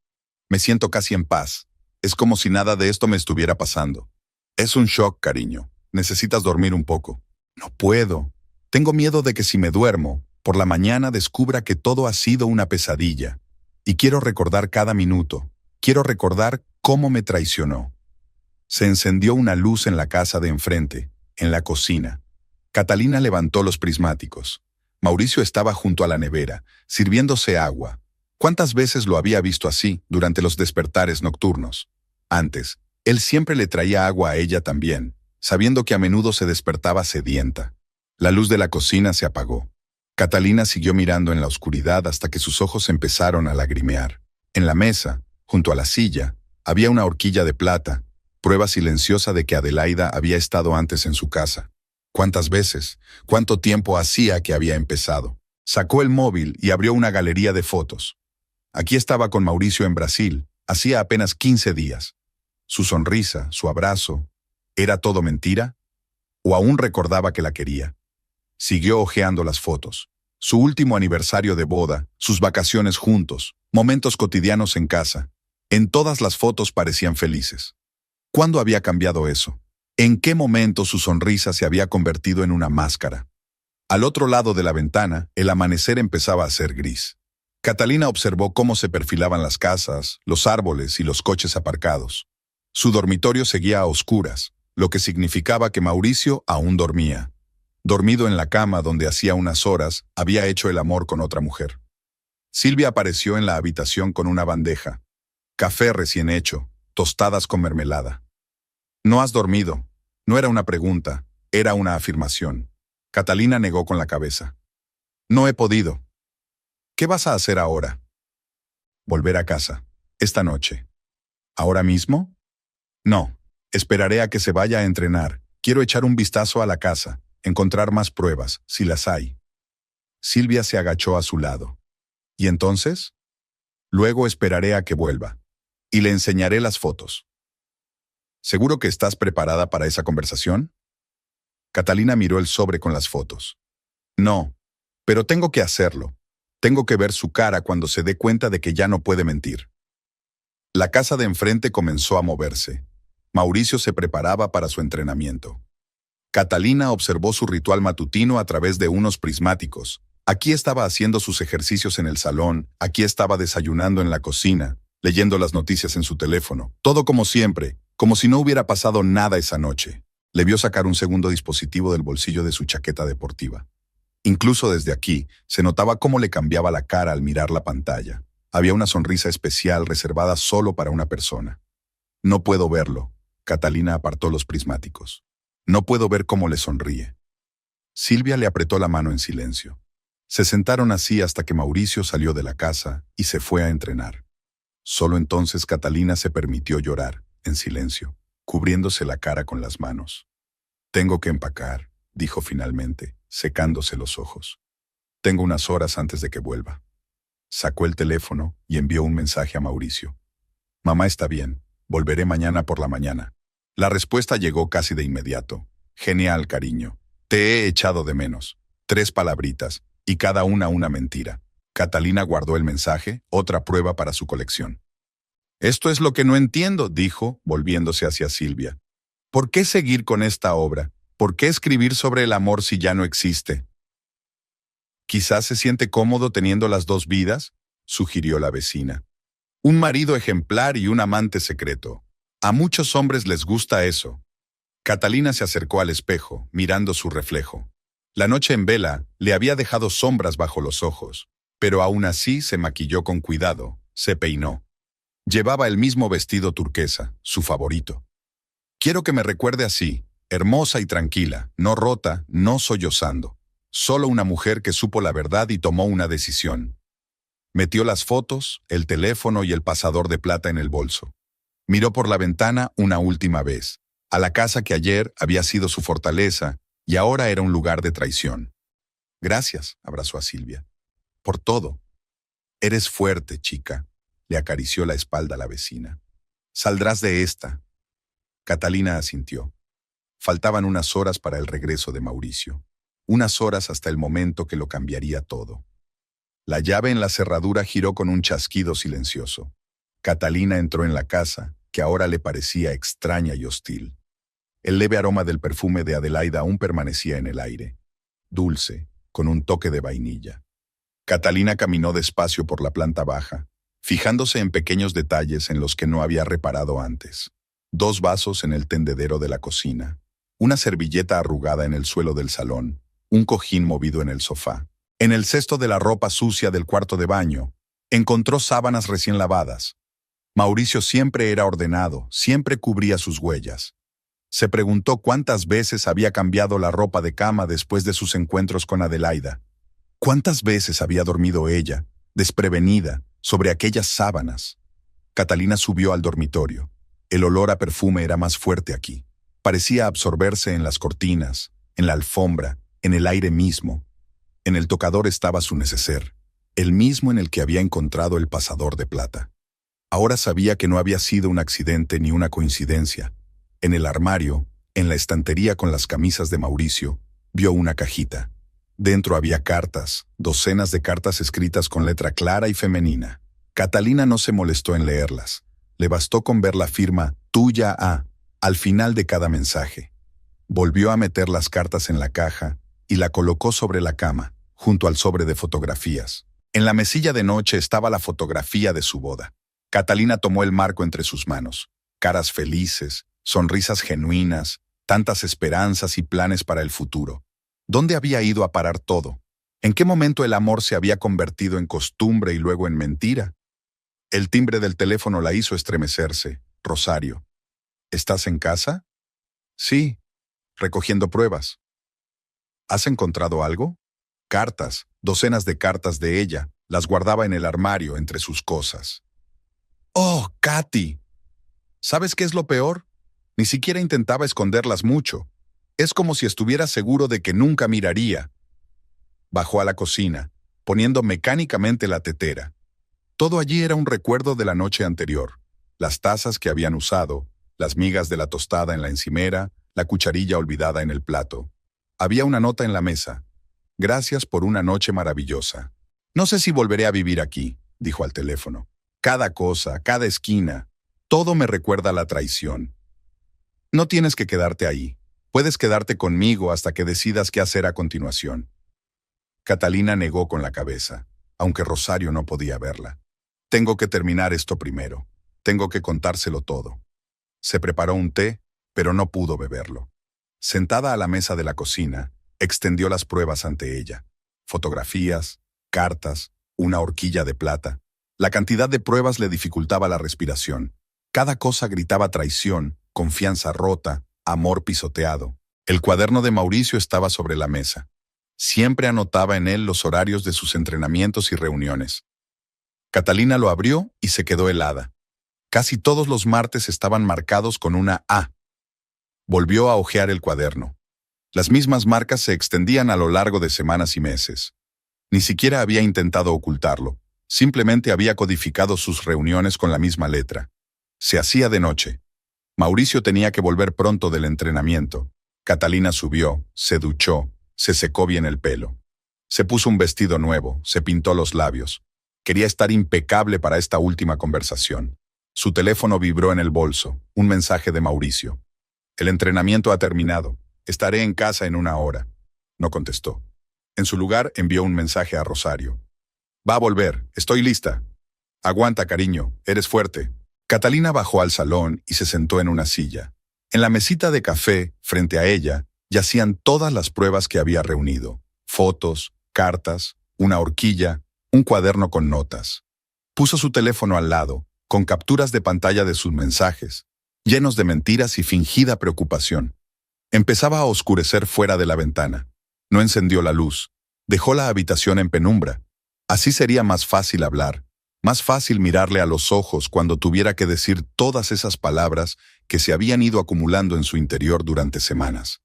Me siento casi en paz. Es como si nada de esto me estuviera pasando. Es un shock, cariño. Necesitas dormir un poco. No puedo. Tengo miedo de que si me duermo, por la mañana descubra que todo ha sido una pesadilla. Y quiero recordar cada minuto. Quiero recordar cómo me traicionó. Se encendió una luz en la casa de enfrente, en la cocina. Catalina levantó los prismáticos. Mauricio estaba junto a la nevera, sirviéndose agua. ¿Cuántas veces lo había visto así durante los despertares nocturnos? Antes, él siempre le traía agua a ella también, sabiendo que a menudo se despertaba sedienta. La luz de la cocina se apagó. Catalina siguió mirando en la oscuridad hasta que sus ojos empezaron a lagrimear. En la mesa, junto a la silla, había una horquilla de plata, prueba silenciosa de que Adelaida había estado antes en su casa. ¿Cuántas veces? ¿Cuánto tiempo hacía que había empezado? Sacó el móvil y abrió una galería de fotos. Aquí estaba con Mauricio en Brasil, hacía apenas 15 días. Su sonrisa, su abrazo, ¿era todo mentira? ¿O aún recordaba que la quería? Siguió hojeando las fotos. Su último aniversario de boda, sus vacaciones juntos, momentos cotidianos en casa. En todas las fotos parecían felices. ¿Cuándo había cambiado eso? ¿En qué momento su sonrisa se había convertido en una máscara? Al otro lado de la ventana, el amanecer empezaba a ser gris. Catalina observó cómo se perfilaban las casas, los árboles y los coches aparcados. Su dormitorio seguía a oscuras, lo que significaba que Mauricio aún dormía. Dormido en la cama donde hacía unas horas había hecho el amor con otra mujer. Silvia apareció en la habitación con una bandeja. Café recién hecho, tostadas con mermelada. ¿No has dormido? No era una pregunta, Era una afirmación. Catalina negó con la cabeza. No he podido. ¿Qué vas a hacer ahora? Volver a casa. Esta noche. ¿Ahora mismo? No. Esperaré a que se vaya a entrenar. Quiero echar un vistazo a la casa, encontrar más pruebas, si las hay. Silvia se agachó a su lado. ¿Y entonces? Luego esperaré a que vuelva. Y le enseñaré las fotos. ¿Seguro que estás preparada para esa conversación? Catalina miró el sobre con las fotos. No, pero tengo que hacerlo. Tengo que ver su cara cuando se dé cuenta de que ya no puede mentir. La casa de enfrente comenzó a moverse. Mauricio se preparaba para su entrenamiento. Catalina observó su ritual matutino a través de unos prismáticos. Aquí estaba haciendo sus ejercicios en el salón, aquí estaba desayunando en la cocina, leyendo las noticias en su teléfono. Todo como siempre, como si no hubiera pasado nada esa noche. Le vio sacar un segundo dispositivo del bolsillo de su chaqueta deportiva. Incluso desde aquí, se notaba cómo le cambiaba la cara al mirar la pantalla. Había una sonrisa especial reservada solo para una persona. No puedo verlo. Catalina apartó los prismáticos. No puedo ver cómo le sonríe. Silvia le apretó la mano en silencio. Se sentaron así hasta que Mauricio salió de la casa y se fue a entrenar. Solo entonces Catalina se permitió llorar, en silencio, cubriéndose la cara con las manos. Tengo que empacar, dijo finalmente, secándose los ojos. Tengo unas horas antes de que vuelva. Sacó el teléfono y envió un mensaje a Mauricio. Mamá está bien, volveré mañana por la mañana. La respuesta llegó casi de inmediato. Genial, cariño. Te he echado de menos. 3 palabritas, y cada una mentira. Catalina guardó el mensaje, otra prueba para su colección. Esto es lo que no entiendo, dijo, volviéndose hacia Silvia. ¿Por qué seguir con esta obra? ¿Por qué escribir sobre el amor si ya no existe? Quizás se siente cómodo teniendo las 2 vidas, sugirió la vecina. Un marido ejemplar y un amante secreto. A muchos hombres les gusta eso. Catalina se acercó al espejo, mirando su reflejo. La noche en vela le había dejado sombras bajo los ojos, pero aún así se maquilló con cuidado, se peinó. Llevaba el mismo vestido turquesa, su favorito. Quiero que me recuerde así, hermosa y tranquila, no rota, no sollozando. Solo una mujer que supo la verdad y tomó una decisión. Metió las fotos, el teléfono y el pasador de plata en el bolso. Miró por la ventana una última vez, a la casa que ayer había sido su fortaleza y ahora era un lugar de traición. Gracias, abrazó a Silvia. Por todo. Eres fuerte, chica, le acarició la espalda a la vecina. Saldrás de esta. Catalina asintió. Faltaban unas horas para el regreso de Mauricio. Unas horas hasta el momento que lo cambiaría todo. La llave en la cerradura giró con un chasquido silencioso. Catalina entró en la casa, que ahora le parecía extraña y hostil. El leve aroma del perfume de Adelaida aún permanecía en el aire, dulce, con un toque de vainilla. Catalina caminó despacio por la planta baja, fijándose en pequeños detalles en los que no había reparado antes. 2 vasos en el tendedero de la cocina, una servilleta arrugada en el suelo del salón, un cojín movido en el sofá. En el cesto de la ropa sucia del cuarto de baño, encontró sábanas recién lavadas. Mauricio siempre era ordenado, siempre cubría sus huellas. Se preguntó cuántas veces había cambiado la ropa de cama después de sus encuentros con Adelaida. ¿Cuántas veces había dormido ella, desprevenida, sobre aquellas sábanas? Catalina subió al dormitorio. El olor a perfume era más fuerte aquí. Parecía absorberse en las cortinas, en la alfombra, en el aire mismo. En el tocador estaba su neceser, el mismo en el que había encontrado el pasador de plata. Ahora sabía que no había sido un accidente ni una coincidencia. En el armario, en la estantería con las camisas de Mauricio, vio una cajita. Dentro había cartas, docenas de cartas escritas con letra clara y femenina. Catalina no se molestó en leerlas. Le bastó con ver la firma «Tuya a» al final de cada mensaje. Volvió a meter las cartas en la caja y la colocó sobre la cama, junto al sobre de fotografías. En la mesilla de noche estaba la fotografía de su boda. Catalina tomó el marco entre sus manos. Caras felices, sonrisas genuinas, tantas esperanzas y planes para el futuro. ¿Dónde había ido a parar todo? ¿En qué momento el amor se había convertido en costumbre y luego en mentira? El timbre del teléfono la hizo estremecerse. Rosario. ¿Estás en casa? Sí, recogiendo pruebas. ¿Has encontrado algo? Cartas, docenas de cartas de ella, las guardaba en el armario entre sus cosas. ¡Oh, Katy! ¿Sabes qué es lo peor? Ni siquiera intentaba esconderlas mucho. Es como si estuviera seguro de que nunca miraría. Bajó a la cocina, poniendo mecánicamente la tetera. Todo allí era un recuerdo de la noche anterior. Las tazas que habían usado, las migas de la tostada en la encimera, la cucharilla olvidada en el plato. Había una nota en la mesa. Gracias por una noche maravillosa. No sé si volveré a vivir aquí, dijo al teléfono. Cada cosa, cada esquina, todo me recuerda a la traición. No tienes que quedarte ahí. Puedes quedarte conmigo hasta que decidas qué hacer a continuación. Catalina negó con la cabeza, aunque Rosario no podía verla. Tengo que terminar esto primero. Tengo que contárselo todo. Se preparó un té, pero no pudo beberlo. Sentada a la mesa de la cocina, extendió las pruebas ante ella. Fotografías, cartas, una horquilla de plata. La cantidad de pruebas le dificultaba la respiración. Cada cosa gritaba traición, confianza rota, amor pisoteado. El cuaderno de Mauricio estaba sobre la mesa. Siempre anotaba en él los horarios de sus entrenamientos y reuniones. Catalina lo abrió y se quedó helada. Casi todos los martes estaban marcados con una A. Volvió a hojear el cuaderno. Las mismas marcas se extendían a lo largo de semanas y meses. Ni siquiera había intentado ocultarlo. Simplemente había codificado sus reuniones con la misma letra. Se hacía de noche. Mauricio tenía que volver pronto del entrenamiento. Catalina subió, se duchó, se secó bien el pelo. Se puso un vestido nuevo, se pintó los labios. Quería estar impecable para esta última conversación. Su teléfono vibró en el bolso, un mensaje de Mauricio. El entrenamiento ha terminado. Estaré en casa en 1 hora. No contestó. En su lugar envió un mensaje a Rosario. Va a volver, estoy lista. Aguanta, cariño, eres fuerte. Catalina bajó al salón y se sentó en una silla. En la mesita de café, frente a ella, yacían todas las pruebas que había reunido. Fotos, cartas, una horquilla, un cuaderno con notas. Puso su teléfono al lado, con capturas de pantalla de sus mensajes, llenos de mentiras y fingida preocupación. Empezaba a oscurecer fuera de la ventana. No encendió la luz. Dejó la habitación en penumbra. Así sería más fácil hablar, más fácil mirarle a los ojos cuando tuviera que decir todas esas palabras que se habían ido acumulando en su interior durante semanas.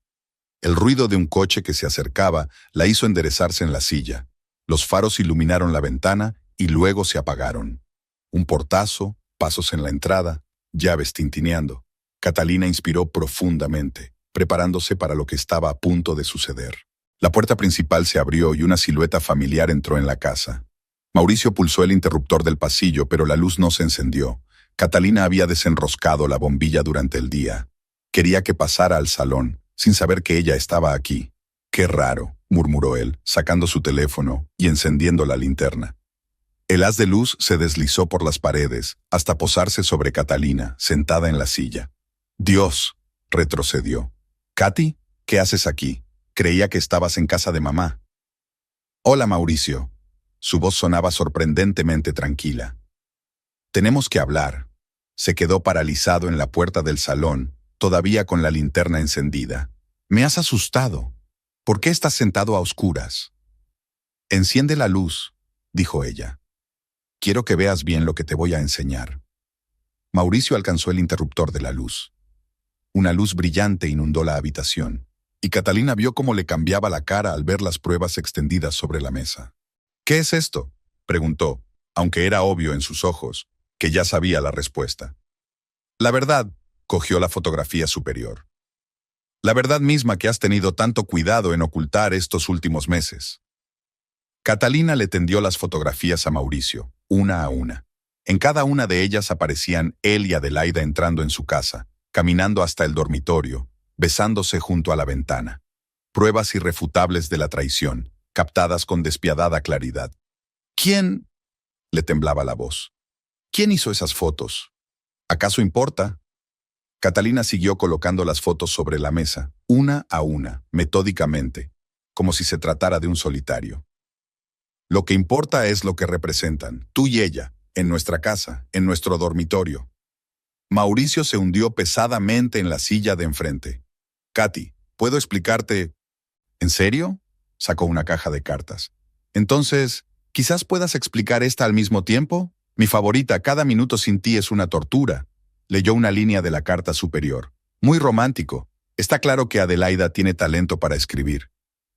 El ruido de un coche que se acercaba la hizo enderezarse en la silla. Los faros iluminaron la ventana y luego se apagaron. Un portazo, pasos en la entrada, llaves tintineando. Catalina inspiró profundamente, preparándose para lo que estaba a punto de suceder. La puerta principal se abrió y una silueta familiar entró en la casa. Mauricio pulsó el interruptor del pasillo, pero la luz no se encendió. Catalina había desenroscado la bombilla durante el día. Quería que pasara al salón, sin saber que ella estaba aquí. «Qué raro», murmuró él, sacando su teléfono y encendiendo la linterna. El haz de luz se deslizó por las paredes, hasta posarse sobre Catalina, sentada en la silla. «Dios», retrocedió. «Katy, ¿qué haces aquí? Creía que estabas en casa de mamá». «Hola, Mauricio». Su voz sonaba sorprendentemente tranquila. «Tenemos que hablar». Se quedó paralizado en la puerta del salón, todavía con la linterna encendida. «Me has asustado. ¿Por qué estás sentado a oscuras?» «Enciende la luz», dijo ella. «Quiero que veas bien lo que te voy a enseñar». Mauricio alcanzó el interruptor de la luz. Una luz brillante inundó la habitación, y Catalina vio cómo le cambiaba la cara al ver las pruebas extendidas sobre la mesa. «¿Qué es esto?», preguntó, aunque era obvio en sus ojos, que ya sabía la respuesta. «La verdad», cogió la fotografía superior. «La verdad misma que has tenido tanto cuidado en ocultar estos últimos meses». Catalina le tendió las fotografías a Mauricio, una a una. En cada una de ellas aparecían él y Adelaida entrando en su casa, caminando hasta el dormitorio, besándose junto a la ventana. Pruebas irrefutables de la traición, captadas con despiadada claridad. «¿Quién?», le temblaba la voz. «¿Quién hizo esas fotos? ¿Acaso importa?». Catalina siguió colocando las fotos sobre la mesa, una a una, metódicamente, como si se tratara de un solitario. «Lo que importa es lo que representan, tú y ella, en nuestra casa, en nuestro dormitorio». Mauricio se hundió pesadamente en la silla de enfrente. «Katy, Puedo explicarte. ¿En serio? Sacó una caja de cartas. Entonces, quizás puedas explicar esta al mismo tiempo. Mi favorita, cada minuto sin ti es una tortura. Leyó una línea de la carta superior. Muy romántico. Está claro que Adelaida tiene talento para escribir.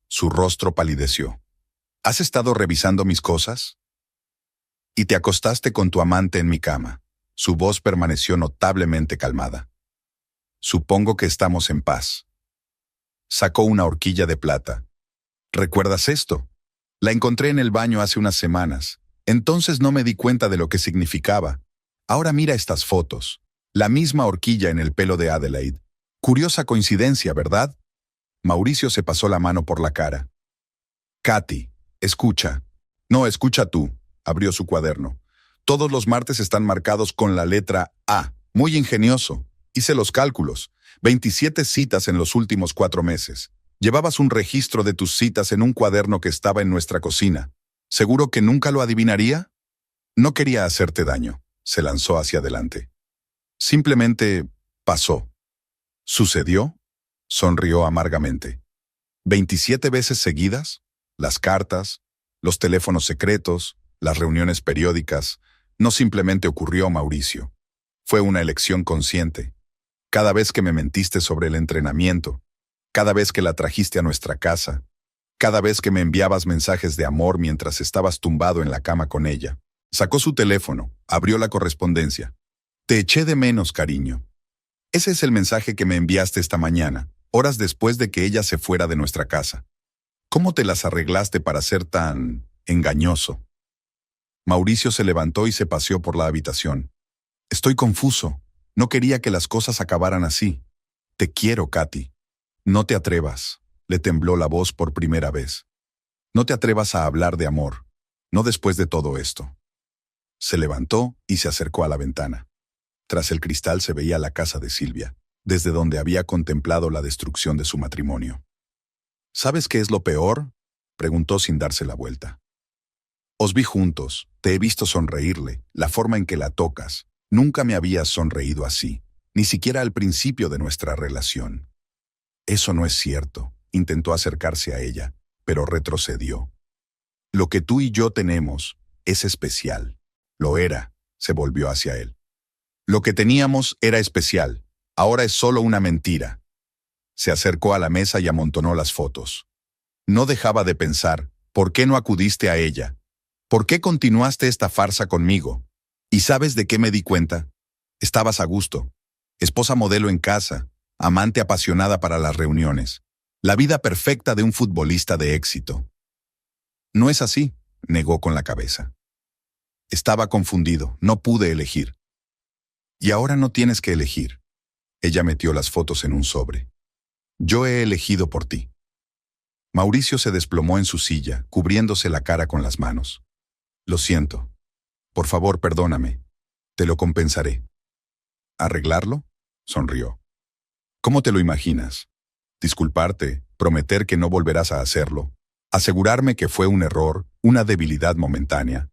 Su rostro palideció. ¿Has estado revisando mis cosas? Y te acostaste con tu amante en mi cama. Su voz permaneció notablemente calmada. Supongo que estamos en paz. Sacó una horquilla de plata. ¿Recuerdas esto? La encontré en el baño hace unas semanas. Entonces no me di cuenta de lo que significaba. Ahora mira estas fotos. La misma horquilla en el pelo de Adelaide. Curiosa coincidencia, ¿verdad? Mauricio se pasó la mano por la cara. Katy, escucha. No, escucha tú. Abrió su cuaderno. Todos los martes están marcados con la letra A. Muy ingenioso. Hice los cálculos. 27 citas en los últimos 4 meses. Llevabas un registro de tus citas en un cuaderno que estaba en nuestra cocina. ¿Seguro que nunca lo adivinaría? No quería hacerte daño. Se lanzó hacia adelante. Simplemente pasó. ¿Sucedió? Sonrió amargamente. 27 veces seguidas, las cartas, los teléfonos secretos, las reuniones periódicas, no simplemente ocurrió, Mauricio. Fue una elección consciente. Cada vez que me mentiste sobre el entrenamiento, cada vez que la trajiste a nuestra casa, cada vez que me enviabas mensajes de amor mientras estabas tumbado en la cama con ella. Sacó su teléfono, abrió la correspondencia. Te eché de menos, cariño. Ese es el mensaje que me enviaste esta mañana, horas después de que ella se fuera de nuestra casa. ¿Cómo te las arreglaste para ser tan engañoso? Mauricio se levantó y se paseó por la habitación. Estoy confuso. No quería que las cosas acabaran así. Te quiero, Katy. No te atrevas. Le tembló la voz por primera vez. No te atrevas a hablar de amor. No después de todo esto. Se levantó y se acercó a la ventana. Tras el cristal se veía la casa de Silvia, desde donde había contemplado la destrucción de su matrimonio. ¿Sabes qué es lo peor?, preguntó sin darse la vuelta. Os vi juntos, te he visto sonreírle, la forma en que la tocas. Nunca me habías sonreído así, ni siquiera al principio de nuestra relación. Eso no es cierto, intentó acercarse a ella, pero retrocedió. Lo que tú y yo tenemos es especial. Lo era, se volvió hacia él. Lo que teníamos era especial, ahora es solo una mentira. Se acercó a la mesa y amontonó las fotos. No dejaba de pensar, ¿por qué no acudiste a ella? ¿Por qué continuaste esta farsa conmigo? ¿Y sabes de qué me di cuenta? Estabas a gusto. Esposa modelo en casa, amante apasionada para las reuniones. La vida perfecta de un futbolista de éxito. No es así, negó con la cabeza. Estaba confundido, no pude elegir. Y ahora no tienes que elegir. Ella metió las fotos en un sobre. Yo he elegido por ti. Mauricio se desplomó en su silla, cubriéndose la cara con las manos. Lo siento. Por favor, perdóname. Te lo compensaré. ¿Arreglarlo? Sonrió. ¿Cómo te lo imaginas? Disculparte, prometer que no volverás a hacerlo, asegurarme que fue un error, una debilidad momentánea.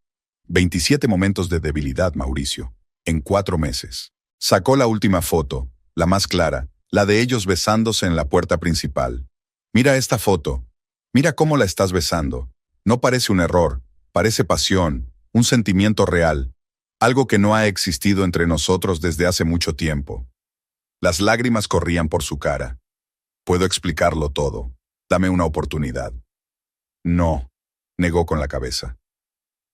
27 momentos de debilidad, Mauricio, en 4 meses. Sacó la última foto, la más clara, la de ellos besándose en la puerta principal. Mira esta foto. Mira cómo la estás besando. No parece un error, parece pasión, un sentimiento real, algo que no ha existido entre nosotros desde hace mucho tiempo. Las lágrimas corrían por su cara. Puedo explicarlo todo. Dame una oportunidad. No, negó con la cabeza.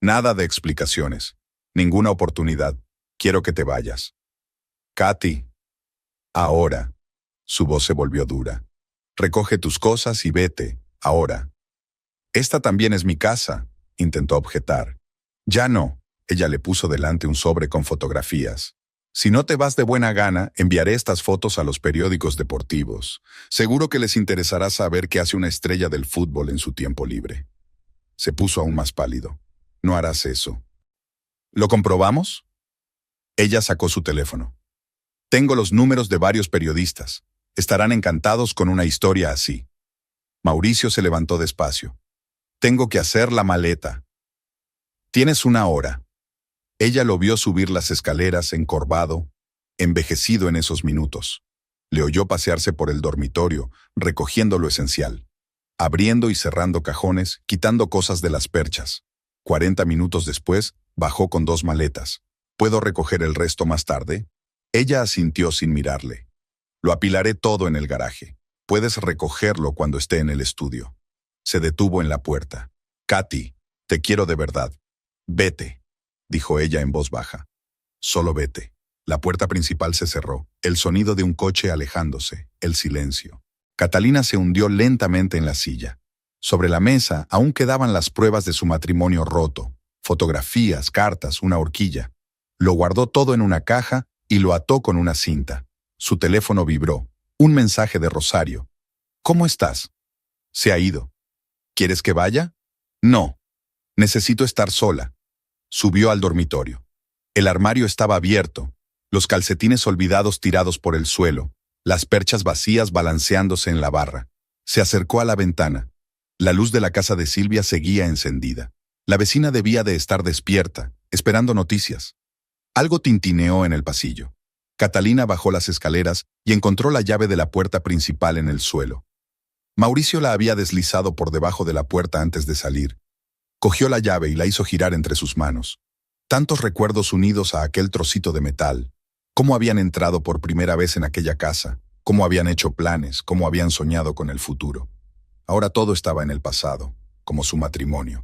Nada de explicaciones. Ninguna oportunidad. Quiero que te vayas. Katy. Ahora. Su voz se volvió dura. Recoge tus cosas y vete, ahora. Esta también es mi casa, intentó objetar. Ya no. Ella le puso delante un sobre con fotografías. Si no te vas de buena gana, enviaré estas fotos a los periódicos deportivos. Seguro que les interesará saber qué hace una estrella del fútbol en su tiempo libre. Se puso aún más pálido. No harás eso. ¿Lo comprobamos? Ella sacó su teléfono. Tengo los números de varios periodistas. Estarán encantados con una historia así. Mauricio se levantó despacio. Tengo que hacer la maleta. Tienes 1 hora. Ella lo vio subir las escaleras encorvado, envejecido en esos minutos. Le oyó pasearse por el dormitorio, recogiendo lo esencial, abriendo y cerrando cajones, quitando cosas de las perchas. 40 minutos después, bajó con 2 maletas. ¿Puedo recoger el resto más tarde? Ella asintió sin mirarle. Lo apilaré todo en el garaje. Puedes recogerlo cuando esté en el estudio. Se detuvo en la puerta. Katy, te quiero de verdad. Vete, dijo ella en voz baja. Solo vete. La puerta principal se cerró, el sonido de un coche alejándose, el silencio. Catalina se hundió lentamente en la silla. Sobre la mesa aún quedaban las pruebas de su matrimonio roto, fotografías, cartas, una horquilla. Lo guardó todo en una caja y lo ató con una cinta. Su teléfono vibró. Un mensaje de Rosario. ¿Cómo estás? Se ha ido. ¿Quieres que vaya? No. Necesito estar sola. Subió al dormitorio. El armario estaba abierto, los calcetines olvidados tirados por el suelo, las perchas vacías balanceándose en la barra. Se acercó a la ventana. La luz de la casa de Silvia seguía encendida. La vecina debía de estar despierta, esperando noticias. Algo tintineó en el pasillo. Catalina bajó las escaleras y encontró la llave de la puerta principal en el suelo. Mauricio la había deslizado por debajo de la puerta antes de salir. Cogió la llave y la hizo girar entre sus manos. Tantos recuerdos unidos a aquel trocito de metal. Cómo habían entrado por primera vez en aquella casa, cómo habían hecho planes, cómo habían soñado con el futuro. Ahora todo estaba en el pasado, como su matrimonio.